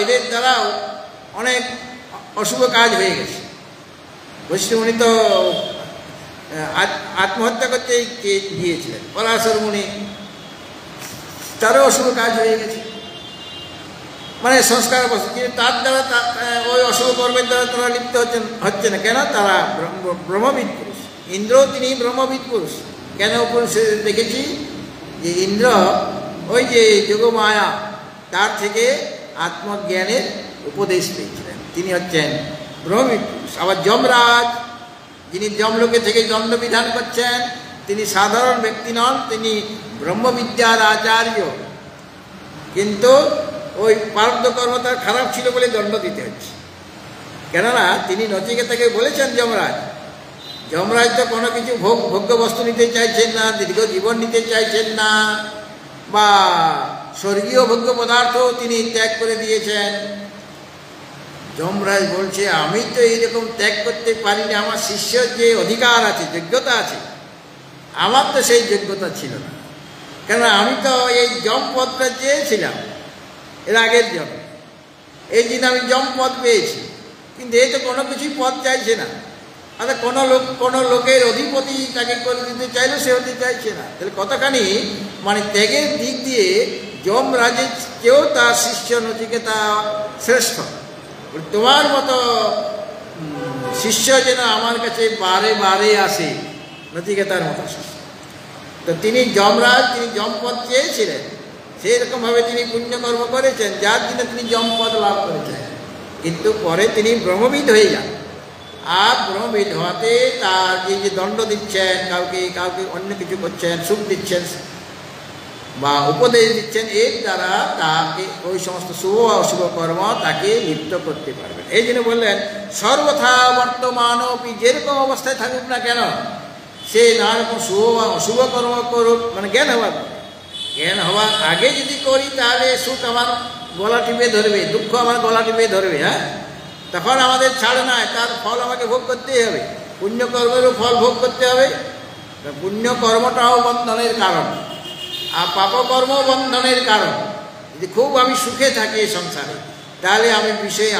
Speaker 1: এদের দ্বারাও অনেক অশুভ কাজ হয়ে গেছে। বশিষ্ঠ মুনি তো আত্মহত্যা করতে গিয়েছিলেন, পরাশর মুনি তারও অশুভ কাজ হয়ে গেছে, মানে সংস্কার বসে, কিন্তু তার দ্বারা ওই অশুভ কর্মের দ্বারা তারা লিপ্ত হচ্ছে না। কেন? তারা ব্রহ্মবিদ পুরুষ। ইন্দ্র তিনি ব্রহ্মবিদ পুরুষ। কেন পুরুষ দেখেছি? যে ইন্দ্র ওই যে যোগমায়া তার থেকে আত্মজ্ঞানের উপদেশ পেয়েছিলেন, তিনি হচ্ছেন ব্রহ্মবিদ পুরুষ। আবার যমরাজ, যিনি যমলোকে থেকে দণ্ড বিধান করছেন, তিনি সাধারণ ব্যক্তি নন, তিনি ব্রহ্মবিদ্যার আচার্য, কিন্তু ওই প্রারব্ধ কর্ম তার খারাপ ছিল বলে দণ্ড দিতে হচ্ছে। কেননা তিনি নচিকেতাকে বলেছেন, যমরাজ তো কোনো কিছু ভোগ্য বস্তু নিতে চাইছেন না, দীর্ঘ জীবন নিতে চাইছেন না, বা স্বর্গীয় ভোগ্য পদার্থ তিনি ত্যাগ করে দিয়েছেন। যমরাজ বলছে, আমি তো এইরকম ত্যাগ করতে পারি না, আমার শিষ্যর যে অধিকার আছে, যোগ্যতা আছে, আমার তো সেই যোগ্যতা ছিল না। কেননা আমি তো এই যমপদটা চেয়েছিলাম এর আগের জন্য, এই দিন আমি যমপদ পেয়েছি, কিন্তু এই তো কোনো কিছুই পদ চাইছে না। আচ্ছা, কোনো লোকের অধিপতি তাকে করে দিতে চাইলেও সে হতে চাইছে না। তাহলে কতখানি মানে ত্যাগের দিক দিয়ে যমরাজের কেউ তার শিষ্য নচিকেতা শ্রেষ্ঠ। তোমার মতো শিষ্য যেন আমার কাছে বারে বারে আসে, নচিকেতার মতো শিষ্য। তো তিনি যমরাজ, তিনি যমপদ চেয়েছিলেন, সেই রকমভাবে তিনি পুণ্যকর্ম করেছেন, যার জন্য তিনি যমপদ লাভ করেছেন। কিন্তু পরে তিনি ব্রহ্মবিদ হয়ে যান। আর ব্রহ্মবিদ হওয়াতে তার এই যে দণ্ড দিচ্ছেন, কাউকে অন্য কিছু করছেন, সুখ দিচ্ছেন বা উপদেশ দিচ্ছেন, এর দ্বারা তাকে ওই সমস্ত শুভ অশুভ কর্ম তাকে লিপ্ত করতে পারবেন। এই জন্য বললেন, সর্বথা বর্তমান যেরকম অবস্থায় থাকুক না কেন, সে নানা রকম শুভ বা অশুভ কর্ম করুক, মানে জ্ঞান হওয়ার আগে যদি করি, তাহলে সুখ আমার গলা টিপে ধরবে, দুঃখ আমার গলা টিপে ধরবে। হ্যাঁ, তখন আমাদের ছাড় নাই, তার ফল আমাকে ভোগ করতেই হবে, পুণ্যকর্মেরও ফল ভোগ করতে হবে, পুণ্যকর্মটাও বন্ধনের কারণ, আর পাপকর্ম বন্ধনের কারণ। যদি খুব আমি সুখে থাকি এই সংসারে, তাহলে আমি বিষয়ে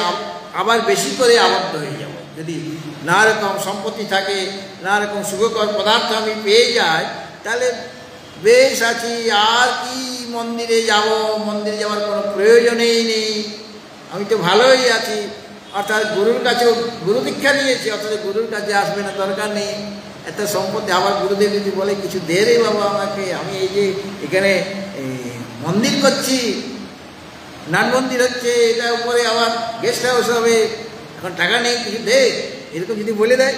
Speaker 1: আবার বেশি করে আবদ্ধ হয়ে যাব। যদি নানা রকম সম্পত্তি থাকে, নানা রকম সুখকর পদার্থ আমি পেয়ে যাই, তাহলে বেশ আছি, আর কি মন্দিরে যাব, মন্দিরে যাওয়ার কোনো প্রয়োজনেই নেই, আমি তো ভালোই আছি। অর্থাৎ গুরুর কাছেও গুরু দীক্ষা নিয়েছি, অর্থাৎ গুরুর কাছে আসবে না, দরকার নেই এত সম্পত্তি। আবার গুরুদেব যদি বলে কিছু দে রে বাবা আমাকে, আমি এই যে এখানে মন্দির করছি, নাট মন্দির হচ্ছে, এটা উপরে আবার গেস্ট হাউস হবে, এখন টাকা নেই, কিছু দে, এরকম যদি বলে দেয়,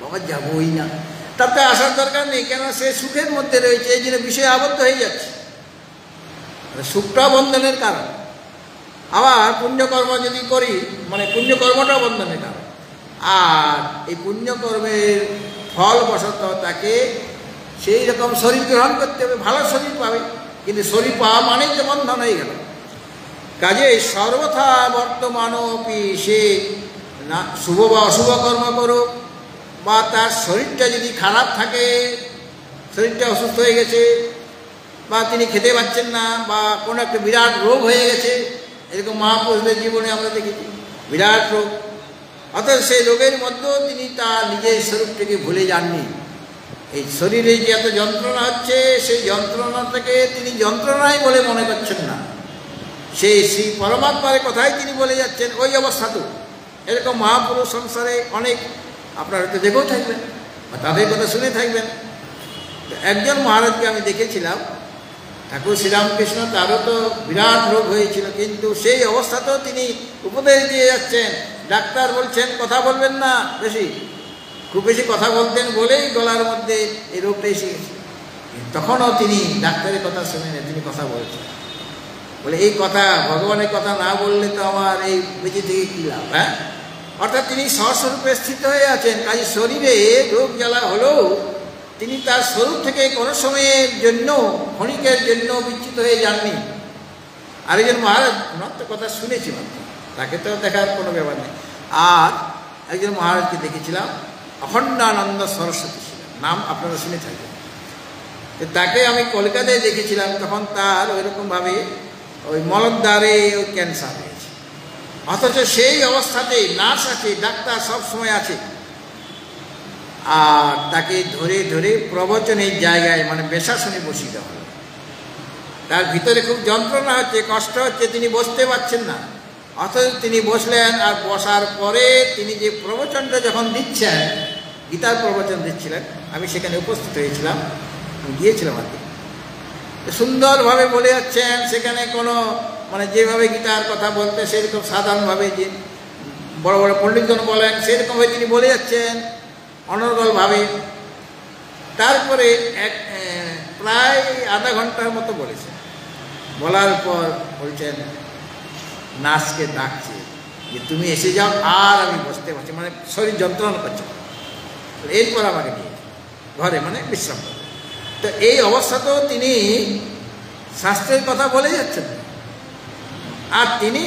Speaker 1: বাবা যাবোই না। তাতে আসার দরকার নেই, কেন সে সুখের মধ্যে রয়েছে, এই জন্য বিষয়ে আবদ্ধ হয়ে যাচ্ছে। সুখটা বন্ধনের কারণ। আবার পুণ্যকর্ম যদি করি, মানে পুণ্যকর্মটাও বন্ধনের কারণ। আর এই পুণ্যকর্মের ফল বশত তাকে সেই রকম শরীর গ্রহণ করতে হবে, ভালো শরীর পাবে, কিন্তু শরীর পাওয়া মানেই তো বন্ধন হয়ে গেল। কাজে সর্বথা বর্তমানপি সে না শুভ বা অশুভ কর্ম করুক, বা তার শরীরটা যদি খারাপ থাকে, শরীরটা অসুস্থ হয়ে গেছে, বা তিনি খেতে পাচ্ছেন না, বা কোনো একটা বিরাট রোগ হয়ে গেছে, এরকম মহাপুরুষদের জীবনে আমরা দেখেছি বিরাট রোগ, অর্থাৎ সেই রোগের মধ্যেও তিনি তার নিজের স্বরূপটাকে ভুলে যাননি। এই শরীরে যে এত যন্ত্রণা হচ্ছে, সেই যন্ত্রণাটাকে তিনি যন্ত্রণাই বলে মনে করছেন না, সেই শ্রী পরমাত্মার কথাই তিনি বলে যাচ্ছেন ওই অবস্থাতেও। এরকম মহাপুরুষ সংসারে অনেক আপনারা হয়তো দেখেও থাকবেন, বা তাদের কথা শুনে থাকবেন। একজন মহারাজকে আমি দেখেছিলাম, ঠাকুর শ্রীরামকৃষ্ণ, তারও তো বিরাট রোগ হয়েছিল, কিন্তু সেই অবস্থাতেও তিনি উপদেশ দিয়ে যাচ্ছেন। ডাক্তার বলছেন কথা বলবেন না বেশি, খুব বেশি কথা বলতেন বলেই গলার মধ্যে এই রোগটা এসে গেছে, তখনও তিনি ডাক্তারের কথা শুনে না, তিনি কথা বলছেন। বলে এই কথা, ভগবানের কথা না বললে তো আমার এই বেঁচে থেকে কী লাভ। হ্যাঁ, অর্থাৎ তিনি স্বস্বরূপে স্থিত হয়ে আছেন। কাজে শরীরে রোগ জ্বালা হলেও তিনি তার স্বরূপ থেকে কোনো সময়ের জন্য, ক্ষণিকের জন্য বিচ্যুত হয়ে যাননি। আরেকজন মহারাজ, ওনার তো কথা শুনেছি মাত্র, তাকে তো দেখার কোনো ব্যাপার নেই। আর একজন মহারাজকে দেখেছিলাম, অখণ্ডানন্দ সরস্বতী ছিলেন, নাম আপনারা শুনে থাকবেন। তাকে আমি কলকাতায় দেখেছিলাম, তখন তার ওইরকমভাবে ওই মলদ্বারে ওই ক্যান্সার হয়েছে, অথচ সেই অবস্থাতেই নার্স আছে, ডাক্তার সব সময় আছে, আর তাকে ধরে ধরে প্রবচনের জায়গায় মানে বেশাসনে বসিয়ে দেওয়া হলো। তার ভিতরে খুব যন্ত্রণা হচ্ছে, কষ্ট হচ্ছে, তিনি বসতে পারছেন না, অথচ তিনি বসলেন। আর বসার পরে তিনি যে প্রবচনটা যখন দিচ্ছেন, গীতার প্রবচন দিচ্ছিলেন, আমি সেখানে উপস্থিত হয়েছিলাম, আমি গিয়েছিলাম আর কি, সুন্দরভাবে বলে যাচ্ছেন। সেখানে কোনো মানে যেভাবে গীতার কথা বলতে সেরকম সাধারণভাবে যে বড় বড় পণ্ডিতগণ বলেন, সেরকমভাবে তিনি বলে যাচ্ছেন অনর্গলভাবে। তারপরে প্রায় আধা ঘন্টার মতো বলেছেন। বলার পর বলছেন, নার্সকে ডাকছে যে তুমি এসে যাও, আর আমি বসতে পারছি, মানে শরীর যন্ত্রণা করছে। এরপর আমাকে নিয়ে ঘরে মানে বিশ্রাম করে। তো এই অবস্থাতেও তিনি শাস্ত্রের কথা বলে যাচ্ছেন, আর তিনি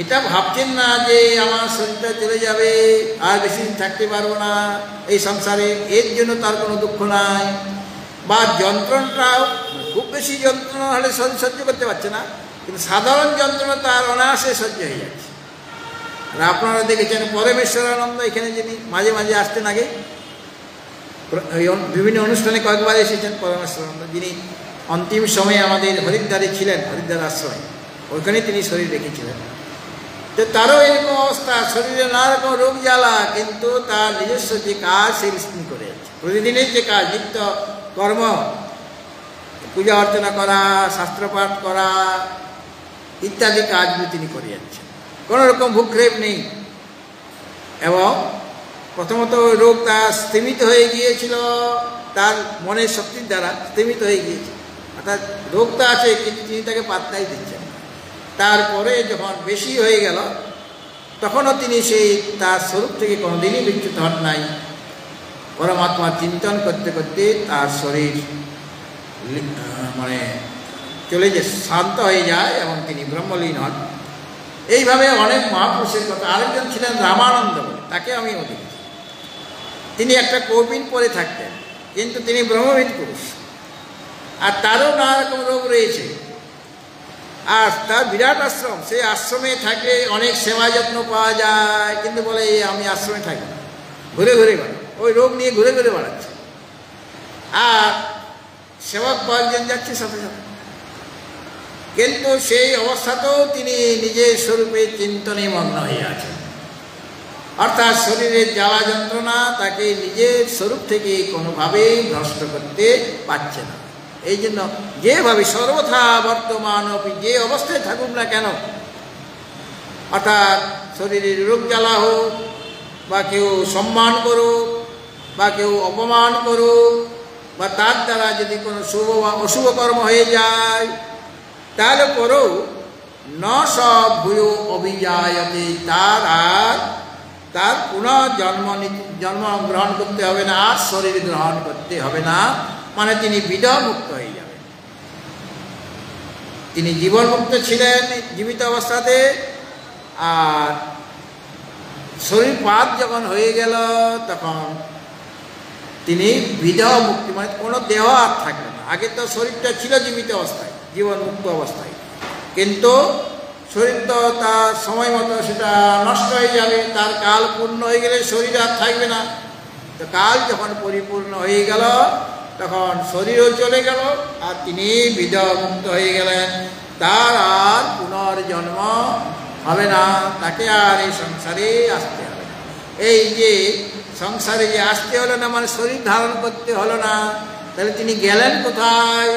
Speaker 1: এটা ভাবছেন না যে আমার শরীরটা চলে যাবে, আর বেশি দিন থাকতে পারবো না এই সংসারে, এর জন্য তার কোনো দুঃখ নাই। বা যন্ত্রণাটাও খুব বেশি যন্ত্রণা হলে শরীর সহ্য করতে পারছে না, কিন্তু সাধারণ যন্ত্রণা তার অনায়াসে সহ্য হয়ে যাচ্ছে। আর আপনারা দেখেছেন পরমেশ্বরানন্দ এখানে যিনি মাঝে মাঝে আসতেন, আগে বিভিন্ন অনুষ্ঠানে কয়েকবার এসেছেন পরমেশ্বরানন্দ, যিনি অন্তিম সময়ে আমাদের হরিদ্বারে ছিলেন, হরিদ্বার আশ্রমে, ওইখানে তিনি শরীর রেখেছিলেন। তো তারও এরকম অবস্থা, শরীরে নানা রকম রোগ জ্বালা, কিন্তু তার নিজস্ব যে কাজ সে তিনি করে যাচ্ছে। প্রতিদিনের যে কাজ, নিত্য কর্ম, পূজা অর্চনা করা, শাস্ত্রপাঠ করা ইত্যাদি কাজগুলি তিনি করে যাচ্ছেন, কোনো রকম ভূক্ষেপ নেই। এবং প্রথমত রোগ তার স্থিমিত হয়ে গিয়েছিল, তার মনের শক্তির দ্বারা স্থিমিত হয়ে গিয়েছে, অর্থাৎ রোগটা আছে কিন্তু তিনি তাকে পাত্তাই দিচ্ছেন। তারপরে যখন বেশি হয়ে গেল, তখনও তিনি সেই তার স্বরূপ থেকে কোনোদিনই বিচ্যুত হন নাই। পরমাত্মার চিন্তন করতে করতে তার শরীর মানে চলে যে শান্ত হয়ে যায় এবং তিনি ব্রহ্মলীন হন। এইভাবে অনেক মহাপুরুষের কথা। আরেকজন ছিলেন রামানন্দ বলে, তাকে আমিও দেখেছি। তিনি একটা কৌপিন পরে থাকতেন, কিন্তু তিনি ব্রহ্মবিদ পুরুষ, আর তারও নানা রকম রোগ রয়েছে। আর তার বিরাট আশ্রম, সেই আশ্রমে থাকলে অনেক সেবা যত্ন পাওয়া যায়, কিন্তু বলে আমি আশ্রমে থাকি না, ঘুরে ঘুরে বেড়াই, ওই রোগ নিয়ে ঘুরে ঘুরে বেড়াচ্ছে। আর সেবক কয়েকজন যাচ্ছে সাথে সাথে, কিন্তু সেই অবস্থাতেও তিনি নিজের স্বরূপে চিন্তনে মগ্ন হয়ে আছেন। অর্থাৎ শরীরের জ্বালা যন্ত্রণা তাকে নিজের স্বরূপ থেকে কোনোভাবেই ভ্রষ্ট করতে পারছে না। এই জন্য যেভাবে সর্বথা বর্তমান যে অবস্থায় থাকুক না কেন, অর্থাৎ শরীরের রোগ জ্বালা হোক, বা কেউ সম্মান করুক, বা কেউ অপমান করুক, বা তার দ্বারা যদি কোনো শুভ বা অশুভ কর্ম হয়ে যায়, তাহলে পরেও ন সব ভূয় অভিজায়তে, তার পুনঃ জন্ম গ্রহণ করতে হবে না, আর শরীর গ্রহণ করতে হবে না, মানে তিনি বিদমুক্ত হয়ে যাবেন। তিনি জীবনমুক্ত ছিলেন জীবিত অবস্থাতে, আর শরীর পাত যখন হয়ে গেল তখন তিনি বিদেহ মুক্তি, মানে কোনো দেহ আর থাকবে না। আগে তো শরীরটা ছিল জীবিত অবস্থায়, জীবনমুক্ত অবস্থায়, কিন্তু শরীর তো তার সময় মতো সেটা নষ্ট হয়ে যাবে, তার কাল পূর্ণ হয়ে গেলে শরীর আর থাকবে না। তো কাল যখন পরিপূর্ণ হয়ে গেল তখন শরীরও চলে গেল, আর তিনি বিদেহমুক্ত হয়ে গেলেন, তার আর পুনর্জন্ম হবে না, তাকে আর এই সংসারে আসতে হবে না। এই যে সংসারে যে আসতে হলো না, মানে শরীর ধারণ করতে হলো না, তাহলে তিনি গেলেন কোথায়?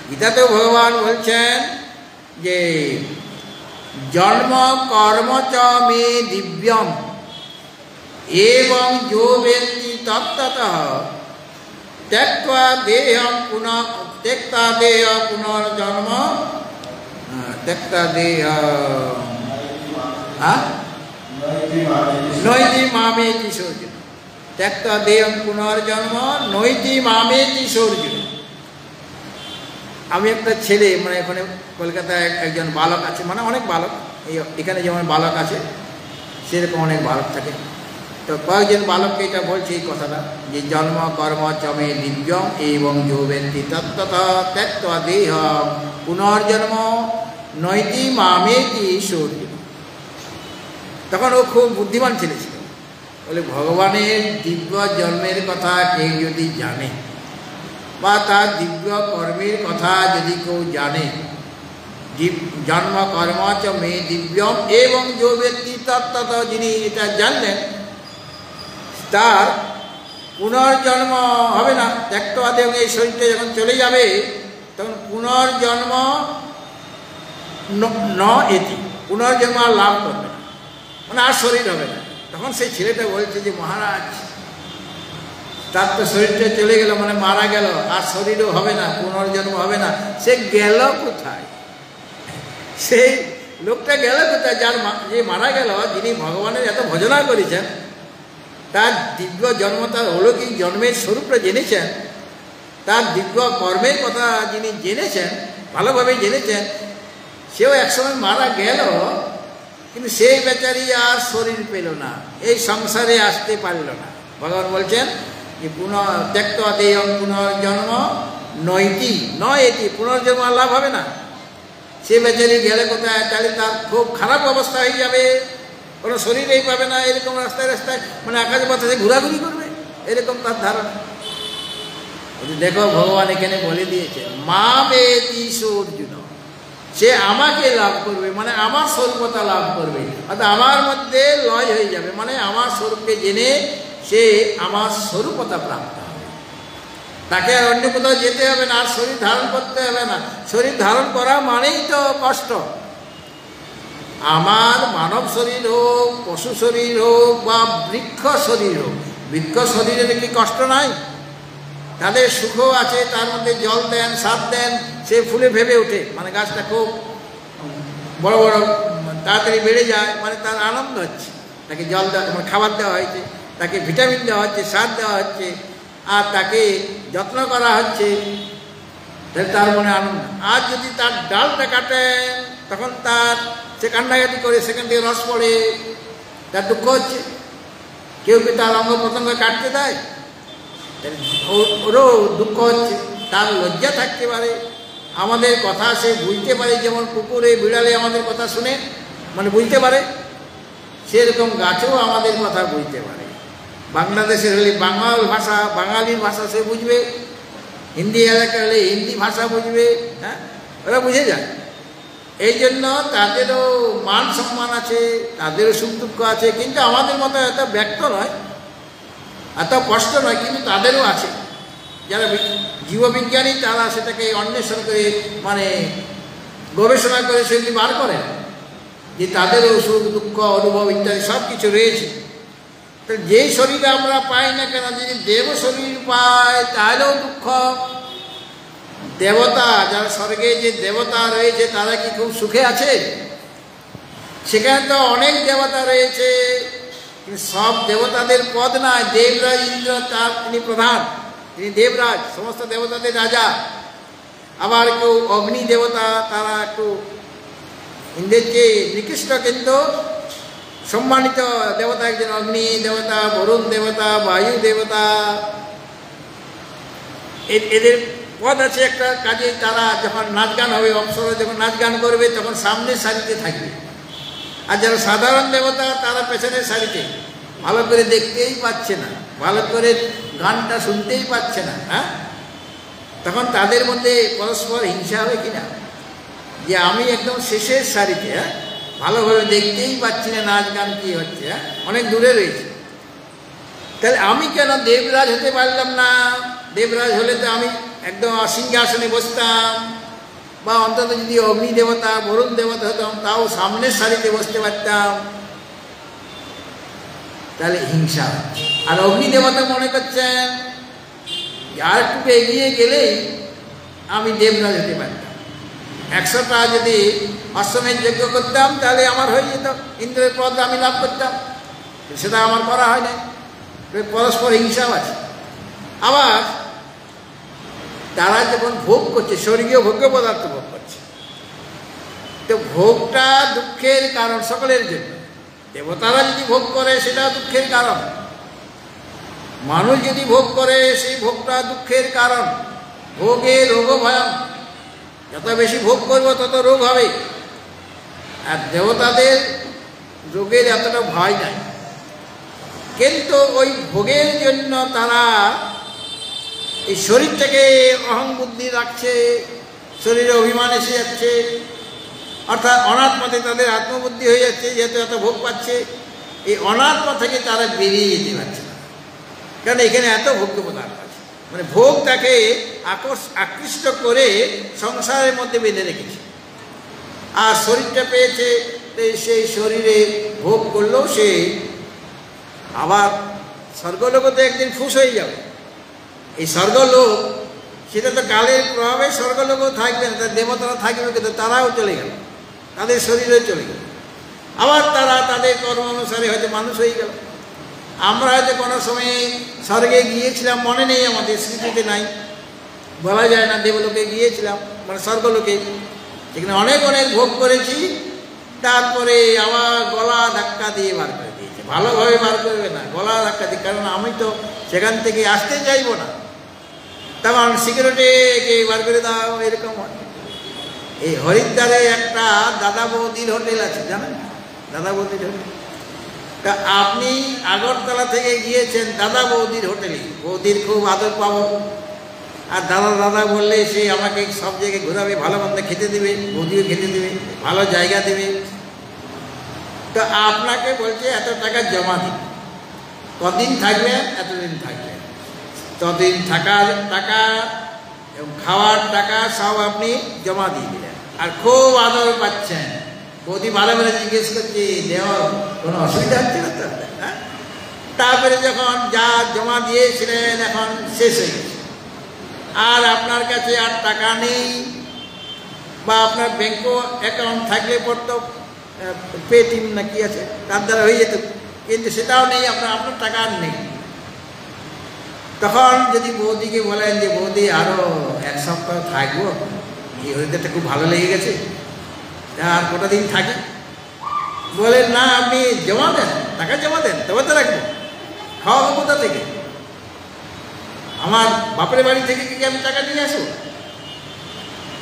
Speaker 1: গীতাতেও ভগবান বলছেন যে জন্ম কর্ম চ মে দিব্যম এবং যো বেত্তি তত্ত্বতঃ ত্যক্ত্বা দেহং পুনর্জন্ম ত্যক্তা দেহ নৈতি মামেতি সর্জুন, ত্যক্তা দেহং পুনর্জন্ম নৈতি মামেতি সর্জুন। আমি একটা ছেলে, মানে এখানে কলকাতায় একজন বালক আছে, মানে অনেক বালক, এখানে যেমন বালক আছে সেরকম অনেক বালক থাকে। তো কয়েকজন বালককে এটা বলছে এই কথাটা, যে জন্ম কর্ম চমে দিব্যম এবং যৌবেন্তি তত্ত্বতঃ ত্যক্ত্বা দেহ পুনর্জন্ম নৈতি মামেতি সর্জুন। তখন ও খুব বুদ্ধিমান ছেলে ছিল, বলে ভগবানের দিব্য জন্মের কথা কেউ যদি জানে, বা তার দিব্য কর্মের কথা যদি কেউ জানে, জন্ম কর্ম চ মে দিব্যম এবং যো ব্যক্তি তত্ত্বত, যিনি এটা জানলেন তার পুনর্জন্ম হবে না, ত্যক্ত্বা দেহ, এই শরীরটা যখন চলে যাবে তখন পুনর্জন্ম ন এতি, পুনর্জন্ম আর লাভ করবে না, মানে আর শরীর হবে না। তখন সেই ছেলেটা বলছে যে মহারাজ, তার তো শরীরটা চলে গেল, মানে মারা গেল, আর শরীরও হবে না, পুনর্জন্ম হবে না, সে গেল কোথায়? সেই লোকটা গেল কোথায়? যে মারা গেল, যিনি ভগবানের এত ভজনা করেছেন, তার দিব্য জন্ম, তার অলৌকিক জন্মের স্বরূপটা জেনেছেন, তার দিব্য কর্মের কথা যিনি জেনেছেন, ভালোভাবে জেনেছেন, সেও একসময় মারা গেল, কিন্তু সেই বেচারি আর শরীর পেল না, এই সংসারে আসতে পারল না। ভগবান বলছেন যে ত্যক্ত্বা দেহং পুনর্জন্ম নৈতি এতি, পুনর্জন্ম লাভ হবে না। সে বেচারি গেলে কোথায়? তাহলে তার খুব খারাপ অবস্থা হয়ে যাবে, কোনো শরীরেই পাবে না, এরকম রাস্তায় রাস্তায় মানে আকাশ বাতাসে ঘোরাঘুরি করবে, এরকম তার ধারণা। দেখো ভগবান এখানে বলে দিয়েছে মামেতি সর্জুন, সে আমাকে লাভ করবে, মানে আমার স্বরূপতা লাভ করবে, অর্থাৎ আমার মধ্যে লয় হয়ে যাবে, মানে আমার স্বরূপকে জেনে সে আমার স্বরূপতা প্রাপ্ত হবে। তাকে আর অন্য কোথাও যেতে হবে না, আর শরীর ধারণ করতে হবে না। শরীর ধারণ করা মানেই তো কষ্ট। আমার মানব শরীর হোক, পশু শরীর হোক, বা বৃক্ষ শরীর হোক, বৃক্ষ শরীরের কি কষ্ট নাই? তাদের সুখও আছে, তার মধ্যে জল দেন, সার দেন, সে ফুলে ভেবে ওঠে, মানে গাছটা খুব বড় বড় তাড়াতাড়ি বেড়ে যায়, মানে তার আনন্দ হচ্ছে, তাকে জল দেওয়া, খাবার দেওয়া হয়েছে, তাকে ভিটামিন দেওয়া হচ্ছে, সার দেওয়া হচ্ছে, আর তাকে যত্ন করা হচ্ছে, তার মনে আনন্দ। আর যদি তার ডালটা কাটেন, তখন সে কান্নাকাটি করে, সেখান থেকে রস পড়ে, তার দুঃখ হচ্ছে। কেউ কি তার অঙ্গ প্রত্যঙ্গ কাটতে দেয়? ওরও দুঃখ হচ্ছে, তার লজ্জা থাকতে পারে, আমাদের কথা সে বুঝতে পারে, যেমন কুকুরে বিড়ালে আমাদের কথা শুনে মানে বুঝতে পারে, সেরকম গাছও আমাদের কথা বুঝতে পারে। বাংলাদেশের হলে বাঙালির ভাষা সে বুঝবে, হিন্দি এলাকা হলে হিন্দি ভাষা বুঝবে, হ্যাঁ, ওরা বুঝে যায়। এই জন্য তাদেরও মান সম্মান আছে, তাদেরও সুখ দুঃখ আছে, কিন্তু আমাদের মতো এত ব্যক্ত নয়, এত কষ্ট নয়, কিন্তু তাদেরও আছে। যারা জীববিজ্ঞানী তারা সেটাকে অন্বেষণ করে মানে গবেষণা করে সেগুলি বার করেন যে তাদেরও সুখ দুঃখ অনুভব ইত্যাদি সব কিছু রয়েছে। তো যেই শরীরে আমরা পাই না কেন, যদি দেব শরীর পাই তাহলেও দুঃখ। দেবতা যারা স্বর্গে যে দেবতা রয়েছে তারা কি খুব সুখে আছে? সেখানে তো অনেক দেবতা রয়েছে, কিন্তু সব দেবতাদের পদ নয়। দেবরাজ ইন্দ্র তার তিনি প্রধান, তিনি দেবরাজ, সমস্ত দেবতাদের রাজা। আবার কেউ অগ্নি দেবতা, তারা একটু ইন্দ্রের চেয়ে নিকৃষ্ট কিন্তু সম্মানিত দেবতা একজন অগ্নি দেবতা, বরুণ দেবতা, বায়ু দেবতা, এদের পদ আছে একটা। কাজে তারা যখন নাচ গান হবে, অপ্সরা যখন নাচ গান করবে তখন সামনের সারিতে থাকবে, আর যারা সাধারণ দেবতা তারা পেছনের সারিতে, ভালো করে দেখতেই পাচ্ছে না, ভালো করে গানটা শুনতেই পাচ্ছে না, হ্যাঁ, তখন তাদের মধ্যে পরস্পর হিংসা হবে কিনা, যে আমি একদম শেষের সারিতে, হ্যাঁ, ভালোভাবে দেখতেই পাচ্ছি না নাচ গান কি হচ্ছে, হ্যাঁ, অনেক দূরে রয়েছে। তাহলে আমি কেন দেবরাজ হতে পারলাম না? দেবরাজ হলে তো আমি একদম সিংহাসনে বসতাম, বা অন্তত যদি অগ্নি দেবতা বরুণ দেবতা হতাম তাও সামনের সারিতে বসতে পারতাম। তাহলে হিংসা। আর অগ্নি দেবতা মনে করছেন আর একটু এগিয়ে গেলেই আমি দেবরাজ হতে পারতাম, 100টা যদি অশ্বমেধ যজ্ঞ করতাম তাহলে আমার হয়ে যেত, ইন্দ্রের পদ আমি লাভ করতাম, সেটা আমার করা হয় না। পরস্পর হিংসাও আছে। আবার তারা যখন ভোগ করছে, স্বর্গীয় ভোগ্য পদার্থ ভোগ করছে, তো ভোগটা দুঃখের কারণ সকলের জন্য। দেবতারা যদি ভোগ করে সেটা দুঃখের কারণ, মানুষ যদি ভোগ করে সেই ভোগটা দুঃখের কারণ। ভোগে রোগ ভয়ং, যত বেশি ভোগ করবো তত রোগ হবে। আর দেবতাদের রোগের এতটা ভয় নাই, কিন্তু ওই ভোগের জন্য তারা এই শরীরটাকে অহং বুদ্ধি রাখছে, শরীরে অভিমান এসে যাচ্ছে, অর্থাৎ অনাত্মা তাদের আত্মবুদ্ধি হয়ে যাচ্ছে, যেহেতু এত ভোগ পাচ্ছে। এই অনাত্মা থেকে তারা বেরিয়ে যেতে পারছে না, কারণ এখানে এত ভোগ্য পদার্থ আছে। মানে ভোগ তাকে আকৃষ্ট করে সংসারের মধ্যে বেঁধে রেখেছে। আর শরীরটা পেয়েছে, সেই শরীরে ভোগ করলেও সে আবার স্বর্গলোকতে একদিন ফুস হয়ে যাবে। এই স্বর্গলোক সেটা তো কালের প্রভাবে স্বর্গলোকও থাকবে না, তার দেবতারা থাকবে, কিন্তু তারাও চলে গেল, তাদের শরীরে চলে গেল। আবার তারা তাদের কর্ম অনুসারে হয়তো মানুষ হয়ে গেল। আমরা হয়তো কোনো সময়ে স্বর্গে গিয়েছিলাম, মনে নেই, আমাদের স্মৃতিতে নাই, বলা যায় না। দেবলোকে গিয়েছিলাম, মানে স্বর্গলোকে, সেখানে অনেক অনেক ভোগ করেছি, তারপরে আবার গলা ধাক্কা দিয়ে বার করে দিয়েছে। ভালোভাবে বার করবে না, গলা ধাক্কা দিয়ে, কারণ আমি তো সেখান থেকে আসতে চাইবো না, তখন সিকিউরিটিকে বার করে দাও, এরকম হয়। এই হরিদ্বারে একটা দাদা বৌদির হোটেল আছে, জানেন? দাদা বৌদির হোটেল। তা আপনি আগরতলা থেকে গিয়েছেন দাদা বৌদির হোটেলে, বৌদির খুব আদর পাবো, আর দাদা দাদা বললে সে আমাকে সব জায়গায় ঘোরাবে, ভালো মন্দ খেতে দেবে, বৌদিও খেতে দেবে, ভালো জায়গা দেবে। তো আপনাকে বলছে এত টাকা জমা দিন, কদিন থাকবেন, এতদিন থাকবেন, ততদিন থাকার টাকা এবং খাওয়ার টাকা সব আপনি জমা দিয়ে দিলেন, আর খুব আদর পাচ্ছেন। বৌদি ভালো করে জিজ্ঞেস করছি, দেওয়া কোনো অসুবিধা হচ্ছে না তো? হ্যাঁ। তারপরে যখন যা জমা দিয়েছিলেন এখন শেষ হয়ে গেছে, আর আপনার কাছে আর টাকা নেই, বা আপনার ব্যাংকও অ্যাকাউন্ট থাকলে পড়তো, পেটিএম না কি আছে, তার দ্বারা হয়ে যেত, কিন্তু সেটাও নেই, আপনার টাকা আর নেই। তখন যদি বৌদিকে বলেন যে বৌদি আরও 1 সপ্তাহ থাকবো, এই হরিদ্বারটা খুব ভালো লেগে গেছে, আর কটা দিন থাকি, বলেন না আপনি জমা দেন, টাকা জমা দেন, তবে তো রাখবো, খাওয়াবো কোথা থেকে? আমার বাপের বাড়ি থেকে কি আমি টাকা নিয়ে আসবো?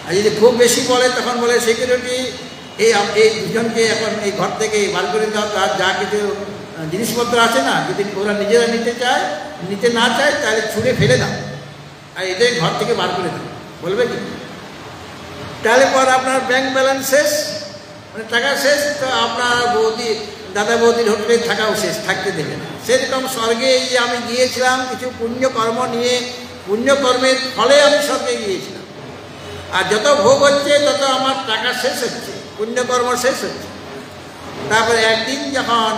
Speaker 1: আর যদি খুব বেশি বলে তখন বলে সিকিউরিটি এই দুজনকে এখন এই ঘর থেকে বার করে দাও, তার যা কিছু জিনিসপত্র আছে না, যদি ওরা নিজেরা নিতে না চায় তাহলে ছুঁড়ে ফেলে দাও, আর এদের ঘর থেকে বার করে দাও, বলবে কি? তাহলে পর আপনার ব্যাংক ব্যালেন্স শেষ, মানে টাকা শেষ, তো আপনার দাদা বৌদির হোটেলে থাকাও শেষ, থাকতে দেবে না। সেরকম স্বর্গে এই যে আমি গিয়েছিলাম কিছু পুণ্যকর্ম নিয়ে, পুণ্যকর্মের ফলে আমি স্বর্গে গিয়েছিলাম, আর যত ভোগ হচ্ছে তত আমার টাকা শেষ হচ্ছে, পুণ্যকর্ম শেষ হচ্ছে। তারপরে একদিন যখন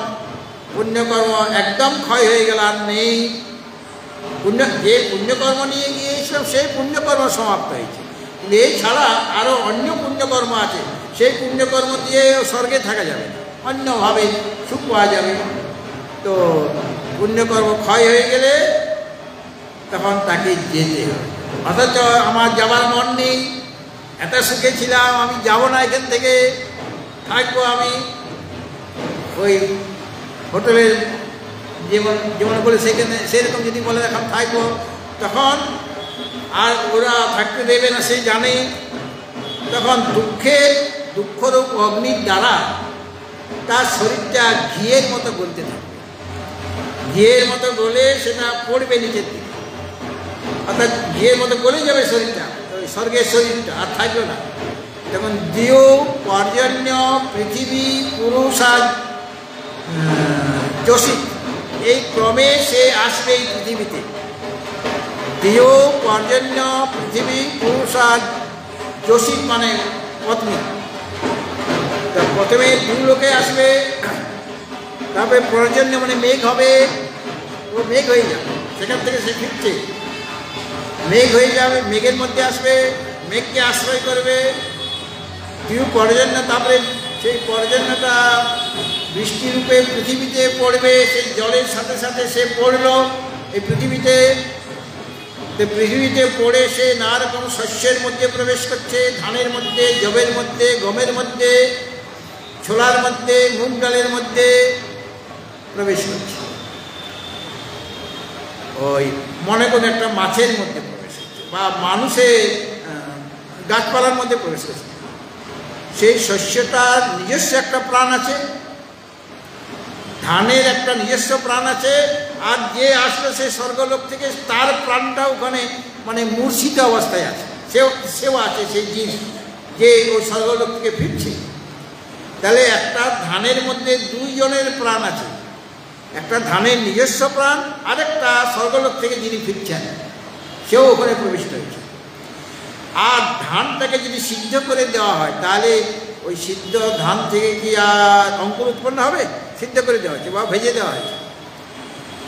Speaker 1: পুণ্যকর্ম একদম ক্ষয় হয়ে গেল, আর নেই, যে পুণ্যকর্ম নিয়ে গিয়েছিলাম সেই পুণ্যকর্ম সমাপ্ত হয়েছে, কিন্তু এই ছাড়া আরও অন্য পুণ্যকর্ম আছে, সেই পুণ্যকর্ম দিয়ে স্বর্গে থাকা যাবে না, অন্যভাবে সুখ পাওয়া যাবে। তো পুণ্যকর্ম ক্ষয় হয়ে গেলে তখন তাকে যেতে হবে। অথচ আমার যাবার মন নেই, এত সুখে ছিলাম, আমি যাব না এখান থেকে, থাকবো আমি ওই হোটেলের যেমন বলে সেখানে, সেরকম যদি বলে এখন থাকবো, তখন আর ওরা থাকতে দেবে না, সেই জানে। তখন দুঃখরূপ অগ্নির দ্বারা তার শরীরটা ঘিয়ের মতো গলতে থাকবে, ঘিয়ের মতো গলে সেটা পড়বে নিচের দিকে, অর্থাৎ ঘিয়ের মতো গলে যাবে শরীরটা, স্বর্গের শরীরটা আর থাকবে না। তখন দিও, পর্জন্য, পৃথিবী, পুরুষ আর যোশিত, এই ক্রমে সে আসবে এই পৃথিবীতে। দিও, পর্জন্য, পৃথিবী, পুরুষ আর যোশিত মানে পত্নী। তা প্রথমে লোকে আসবে, তারপরে পর্জন্য মানে মেঘ হবে, ও মেঘ হয়ে যাবে, সেখান থেকে সে ফিরছে, মেঘ হয়ে যাবে, মেঘের মধ্যে আসবে, মেঘকে আশ্রয় করবে। দিও পর্জন্য, তারপরে সেই পর্জন্যটা বৃষ্টিরূপে পৃথিবীতে পড়বে, সেই জলের সাথে সাথে সে পড়লো এই পৃথিবীতে। পৃথিবীতে পড়ে সে নানা রকম শস্যের মধ্যে প্রবেশ করছে, ধানের মধ্যে, জবের মধ্যে, গমের মধ্যে, ছোলার মধ্যে, মুগ ডালের মধ্যে প্রবেশ করছে। ওই মনে করে একটা মাছের মধ্যে প্রবেশ করছে, বা মানুষের গাছপালার মধ্যে প্রবেশ করছে। সেই শস্যটার নিজস্ব একটা প্রাণ আছে, ধানের একটা নিজস্ব প্রাণ আছে, আর যে আসলো সে স্বর্গলোক থেকে, তার প্রাণটা ওখানে মানে মূর্ছিত অবস্থায় আছে, সেও আছে সেই জিনিস, যে ওই স্বর্গলোক থেকে ফিরছে। তাহলে একটা ধানের মধ্যে দুইজনের প্রাণ আছে, একটা ধানের নিজস্ব প্রাণ, আর একটা স্বর্গলোক থেকে যিনি ফিরছেন সেও ওখানে প্রবিষ্ট হয়েছে। আর ধানটাকে যদি সিদ্ধ করে দেওয়া হয়, তাহলে ওই সিদ্ধ ধান থেকে কি আর অঙ্কুর উৎপন্ন হবে? সিদ্ধ করে দেওয়া হয়েছে বা ভেজে দেওয়া হয়েছে।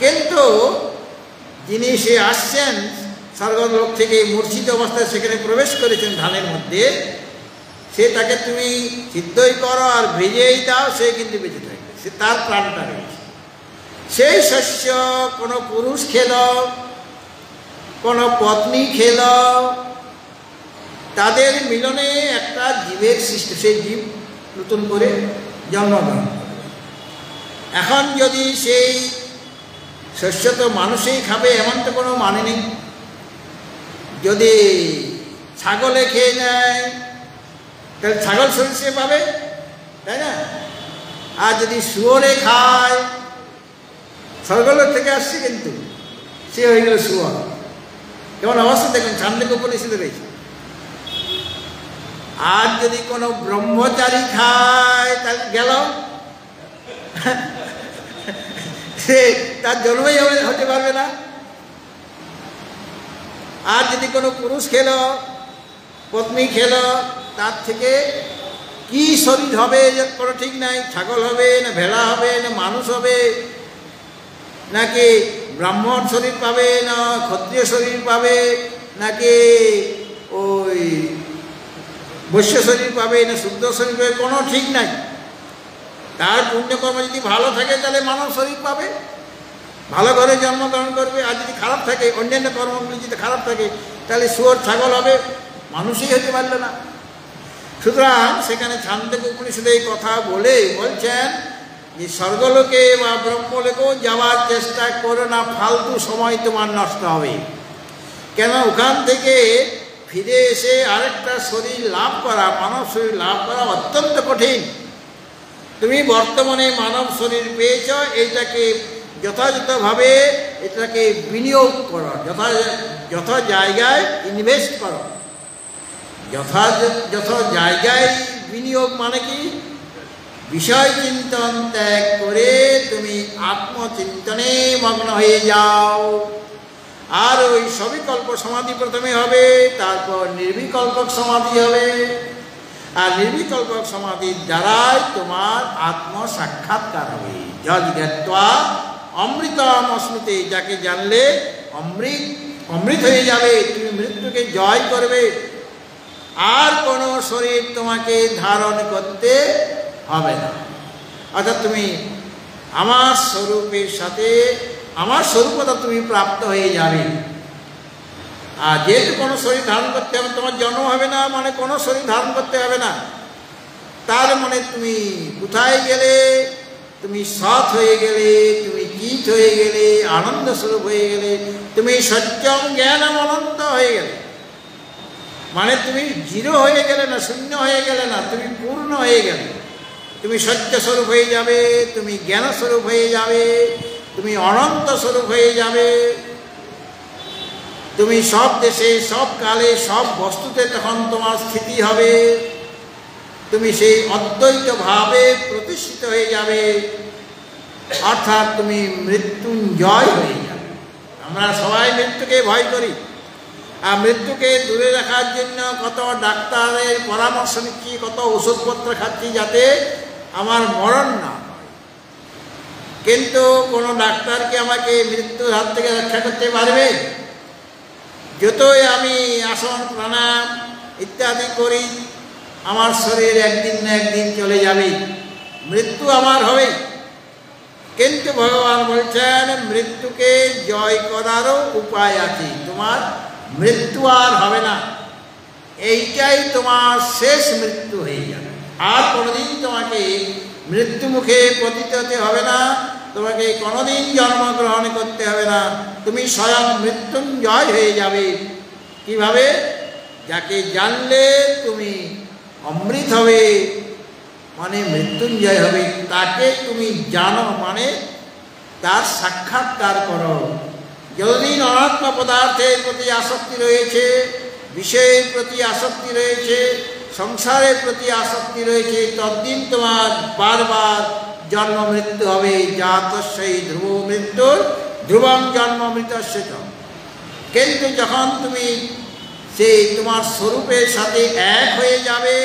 Speaker 1: কিন্তু যিনি সে আসছেন স্বর্গলোক থেকে মূর্ছিত অবস্থায় সেখানে প্রবেশ করেছেন ধানের মধ্যে, সে তাকে তুমি সিদ্ধই করো আর ভেজেই দাও, সে কিন্তু বেঁচে থাকবে, সে তার প্রাণটা রয়েছে। সেই শস্য কোনো পুরুষ খেল, কোনো পত্নী খেল, তাদের মিলনে একটা জীবের সৃষ্টি, সেই জীব নতুন করে জন্মগ্রহণ করবে। এখন যদি সেই শস্য তো মানুষেই খাবে এমন তো কোনো মানে নেই। যদি ছাগলে খেয়ে নেয় তাহলে ছাগল শস্য পাবে, তাই না? আর যদি শুয়োরে খায়, স্বর্গলোক থেকে আসছে কিন্তু সে হয়ে গেল শুয়োর। কেমন অবস্থা দেখুন, ছান্দিক উপনিষদে রয়েছে। আর যদি কোনো ব্রহ্মচারী খায় তাহলে গেল, সে তার জন্মই হতে পারবে না। আর যদি কোনো পুরুষ খেল, পত্নী খেল, তার থেকে কি শরীর হবে কোনো ঠিক নাই, ছাগল হবে না ভেড়া হবে না মানুষ হবে, নাকি ব্রাহ্মণ শরীর পাবে না ক্ষত্রিয় শরীর পাবে, নাকি ওই বৈশ্য শরীর পাবে না শুদ্ধ শরীর পাবে, কোনো ঠিক নাই। তার পুণ্যকর্ম যদি ভালো থাকে তাহলে মানব শরীর পাবে, ভালো ঘরে জন্মগ্রহণ করবে। আর যদি খারাপ থাকে, অন্যান্য কর্মগুলি যদি খারাপ থাকে, তাহলে শুয়োর ছাগল হবে, মানুষই হতে পারল না। সুতরাং সেখানে ছান্দোক্য উপনিষদে এই কথা বলে বলছেন যে স্বর্গলোকে বা ব্রহ্মলোকেও যাওয়ার চেষ্টা করো না, ফালতু সময় তোমার নষ্ট হবে। কেন ওখান থেকে ফিরে এসে আরেকটা শরীর লাভ করা, মানব শরীর লাভ করা অত্যন্ত কঠিন। তুমি বর্তমানে মানব শরীর পেয়েছ, এইটাকে যথাযথভাবে এটাকে বিনিয়োগ করো, যথা জায়গায় ইনভেস্ট করো। যথা জায়গায় বিনিয়োগ মানে কি? বিষয় চিন্তন ত্যাগ করে তুমি আত্মচিন্তনে মগ্ন হয়ে যাও। আর ওই সবিকল্প সমাধি প্রথমে হবে, তারপর নির্বিকল্পক সমাধি হবে। আর নির্বিকল্পক সমাধির দ্বারাই তোমার আত্ম সাক্ষাৎকার হবে। যজ্ জ্ঞাত্বা অমৃতম অশ্নুতে, যাকে জানলে অমৃত হয়ে যাবে, তুমি মৃত্যুকে জয় করবে। আর কোনো শরীর তোমাকে ধারণ করতে হবে না। অর্থাৎ তুমি আমার স্বরূপের সাথে, আমার স্বরূপতা তুমি প্রাপ্ত হয়ে যাবে। আর যেহেতু কোনো শরীর ধারণ করতে হবে, তোমার জন্ম হবে না মানে কোনো শরীর ধারণ করতে হবে না। তার মানে তুমি কোথায় গেলে? তুমি সৎ হয়ে গেলে, তুমি চিৎ হয়ে গেলে, আনন্দ স্বরূপ হয়ে গেলে, তুমি সত্যম জ্ঞানম অনন্ত হয়ে গেলে। মানে তুমি জিরো হয়ে গেলে না, শূন্য হয়ে গেলে না, তুমি পূর্ণ হয়ে গেলে। তুমি সত্য স্বরূপ হয়ে যাবে, তুমি জ্ঞান স্বরূপ হয়ে যাবে, তুমি অনন্ত স্বরূপ হয়ে যাবে। তুমি সব দেশে, সব কালে, সব বস্তুতে তখন তোমার স্থিতি হবে। তুমি সেই অদ্বৈত ভাবে প্রতিষ্ঠিত হয়ে যাবে। অর্থাৎ তুমি মৃত্যুঞ্জয় হয়ে যাবে। আমরা সবাই মৃত্যুকে ভয় করি, আর মৃত্যুকে দূরে রাখার জন্য কত ডাক্তারের পরামর্শ নিচ্ছি, কত ওষুধপত্র খাচ্ছি যাতে আমার মরণ না হয়। কিন্তু কোনো ডাক্তার কি আমাকে মৃত্যুর হাত থেকে রক্ষা করতে পারবে? যতই আমি আসন প্রাণায়াম ইত্যাদি করি, আমার শরীর একদিন না একদিন চলে যাবে, মৃত্যু আমার হবে। কিন্তু ভগবান বলছেন মৃত্যুকে জয় করারও উপায় আছে। তোমার মৃত্যু আর হবে না, এইটাই তোমার শেষ মৃত্যু হয়ে যাবে। আর কোনোদিন তোমাকে মৃত্যু মুখে পতিত হতে হবে না, তোমাকে কোনোদিন জন্মগ্রহণ করতে হবে না। তুমি স্বয়ং মৃত্যুঞ্জয় হয়ে যাবে। কিভাবে? যাকে জানলে তুমি অমৃত হবে, মানে মৃত্যুঞ্জয় হবে। তাকে তুমি জানো মানে তার সাক্ষাৎকার করো। যতদিন অনাত্ম পদার্থের প্রতি আসক্তি রয়েছে, বিষয়ের প্রতি আসক্তি রয়েছে, সংসারের প্রতি আসক্তি রয়েছে, ততদিন তোমার বারবার জন্ম মৃত্যু হবে। জাতস্যই ধ্রুব মৃত্যুর ধ্রুবং জন্ম মৃতস্য চ। কিন্তু যখন তুমি সেই তোমার স্বরূপের সাথে এক হয়ে যাবে,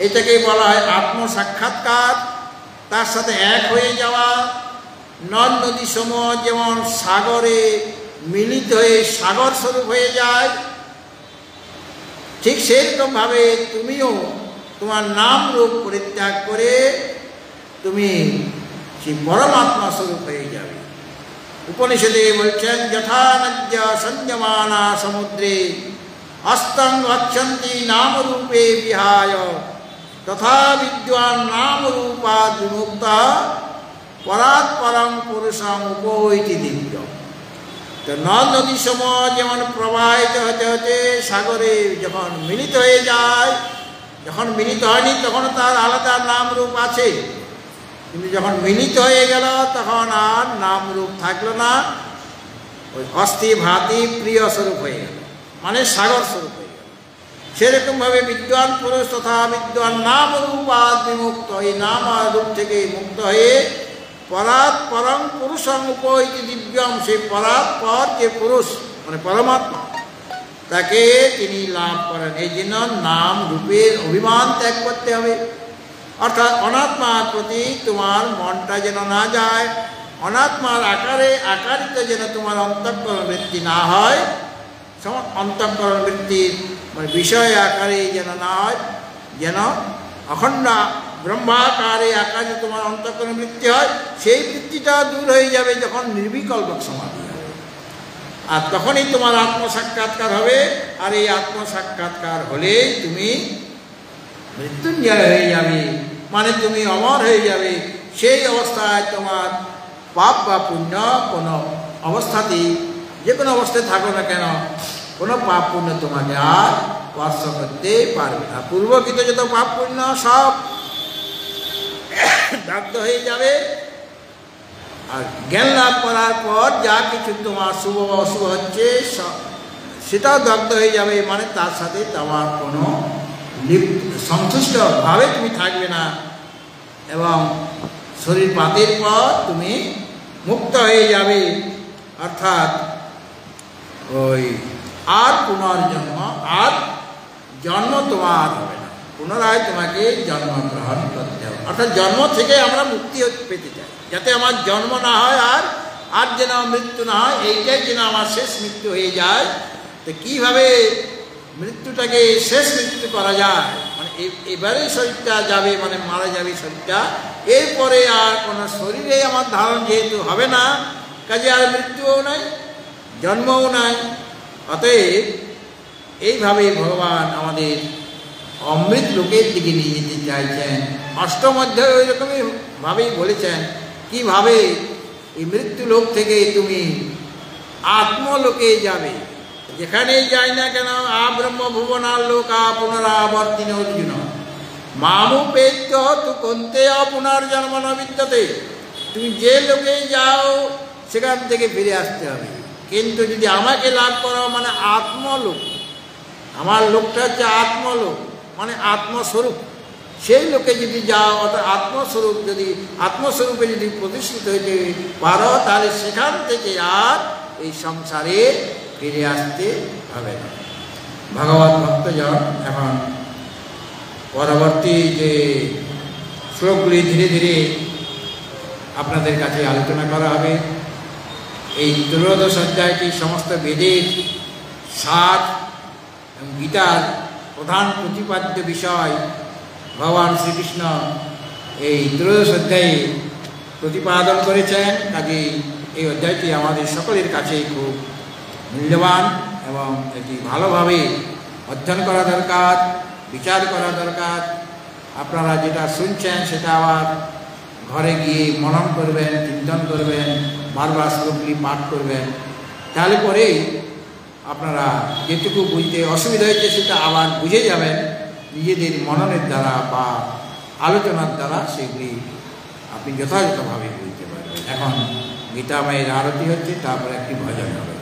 Speaker 1: এটাকে বলা হয় আত্ম সাক্ষাৎকার। তার সাথে এক হয়ে যাওয়া। নদ নদী সমূহ যেমন সাগরে মিলিত হয়ে সাগর স্বরূপ হয়ে যায়, ঠিক সেরকমভাবে তুমিও তোমার নাম রূপ পরিত্যাগ করে তুমি সেই পরমাত্মা স্বরূপ হয়ে যাবে। উপনিষদে বলছেন যথা নদ্য সঞ্জমানা সমুদ্রে অস্তং গচ্ছন্তি নামরূপে বিহায় তথা বিদ্বান নামরূপাদ বিমুক্তা পরাৎ পরম পুরুষং উপৈতি দিব্য। তো নদ নদী সমূহ যেমন প্রবাহিত হতে হতে সাগরে যখন মিলিত হয়ে যায়, যখন মিলিত হয়নি তখন তার আলাদা নাম রূপ আছে, কিন্তু যখন মিলিত হয়ে গেল তখন আর নাম রূপ থাকলো না, ওই অস্থি ভাতি প্রিয় স্বরূপ হয়ে গেল, মানে সাগর স্বরূপ হয়ে গেল। সেরকমভাবে বিদ্বান পুরুষ তথা বিদ্বান নাম রূপাদ বিমুক্ত, এই নাম আর রূপ থেকে মুক্ত হয়ে পরাৎ পরম পুরুষং উপৈতি দিব্যম, সেই পরাৎ পর যে পুরুষ মানে পরমাত্মা, তাকে তিনি লাভ করেন। এই জন্য নাম রূপের অভিমান ত্যাগ করতে হবে। অর্থাৎ অনাত্মার প্রতি তোমার মনটা যেন না যায়, অনাত্মার আকারে আকারিত যেন তোমার অন্তঃকরণ বৃত্তি না হয়, অন্তঃকরণ বৃত্তির মানে বিষয় আকারে যেন না হয়, যেন অখণ্ড ব্রহ্মাকারে আকারে তোমার অন্তঃকরণ বৃত্তি হয়। সেই বৃত্তিটা দূর হয়ে যাবে যখন নির্বিকল্পক সমাধি হবে, আর তখনই তোমার আত্মসাক্ষাৎকার হবে। আর এই আত্মসাক্ষাৎকার হলে তুমি মৃত্যুঞ্জয় হয়ে যাবে, মানে তুমি অমর হয়ে যাবে। সেই অবস্থায় তোমার পাপ বা পুণ্য কোনো অবস্থাতেই যে কোনো অবস্থায় থাকো না কেন, কোনো পাপ পুণ্য তোমাকে আর স্পর্শ করতে পারবে না। পূর্বকৃত যত পাপ পুণ্য সব দগ্ধ হয়ে যাবে, আর জ্ঞান লাভ করার পর যা কিছু তোমার শুভ বা অশুভ হচ্ছে সেটাও দগ্ধ হয়ে যাবে। মানে তার সাথে তোমার কোনো সন্তুষ্ট ভাবে তুমি থাকবে না, এবং শরীর পাতের পর তুমি মুক্ত হয়ে যাবে। অর্থাৎ ওই আর পুনর্জন্ম আর জন্ম তোমার হবে না, পুনরায় তোমাকে জন্মগ্রহণ করতে হবে। অর্থাৎ জন্ম থেকে আমরা মুক্তি পেতে চাই, যাতে আমার জন্ম না হয় আর যেন মৃত্যু না হয়, এইটাই যেন আমার শেষ মৃত্যু হয়ে যায়। তো কীভাবে মৃত্যুটাকে শেষ মৃত্যু করা যায়, মানে এবারে শরীরটা যাবে, মানে মারা যাবে শরীরটা, এরপরে আর কোনো শরীরে আমার ধারণ যেহেতু হবে না, কাজে আর মৃত্যুও নাই, জন্মও নাই। অতএব এইভাবে ভগবান আমাদের অমৃত লোকের দিকে নিয়ে যেতে চাইছেন। অষ্টম অধ্যায়ে ওই রকমই ভাবেই বলেছেন, কিভাবে এই মৃত্যু লোক থেকে তুমি আত্মলোকে যাবে। যেখানেই যাই না কেন, আব্রহ্ম ভুবনার লোকা পুনরাবর্তিন অর্জুন মামুপেত্য তু কন্তে পুনর্জন্ম ন বিদ্যতে। তুমি যে লোকেই যাও সেখান থেকে ফিরে আসতে হবে, কিন্তু যদি আমাকে লাভ করো মানে আত্মলোক, আমার লোকটা হচ্ছে আত্মলোক, মানে আত্মস্বরূপ, সেই লোকে যদি যাও, অর্থাৎ আত্মস্বরূপে যদি প্রতিষ্ঠিত হইতে পারো, তাহলে সেখান থেকে আর এই সংসারে ফিরে আসতে হবে না। ভগবত ভক্তজন, এখন পরবর্তী যে শ্লোকগুলি ধীরে ধীরে আপনাদের কাছে আলোচনা করা হবে। এই 13 অধ্যায়টি সমস্ত বেদের সার এবং গীতার প্রধান প্রতিপাদ্য বিষয় ভগবান শ্রীকৃষ্ণ এই 13 অধ্যায়ে প্রতিপাদন করেছেন। কাজে এই অধ্যায়টি আমাদের সকলের কাছে খুব মূল্যবান, এবং এটি ভালোভাবে অধ্যয়ন করা দরকার, বিচার করা দরকার। আপনারা যেটা শুনছেন সেটা আবার ঘরে গিয়ে মনন করবেন, চিন্তন করবেন, বারবার শ্লোকগুলি পাঠ করবেন, তাহলে পরেই আপনারা যেটুকু বুঝতে অসুবিধা হয়েছে সেটা আবার বুঝে যাবেন নিজেদের মননের দ্বারা বা আলোচনার দ্বারা। সেগুলি আপনি যথাযথভাবে বুঝতে পারবেন। এখন গীতা মায়ের আরতি হচ্ছে, তারপরে একটি ভজন হবে।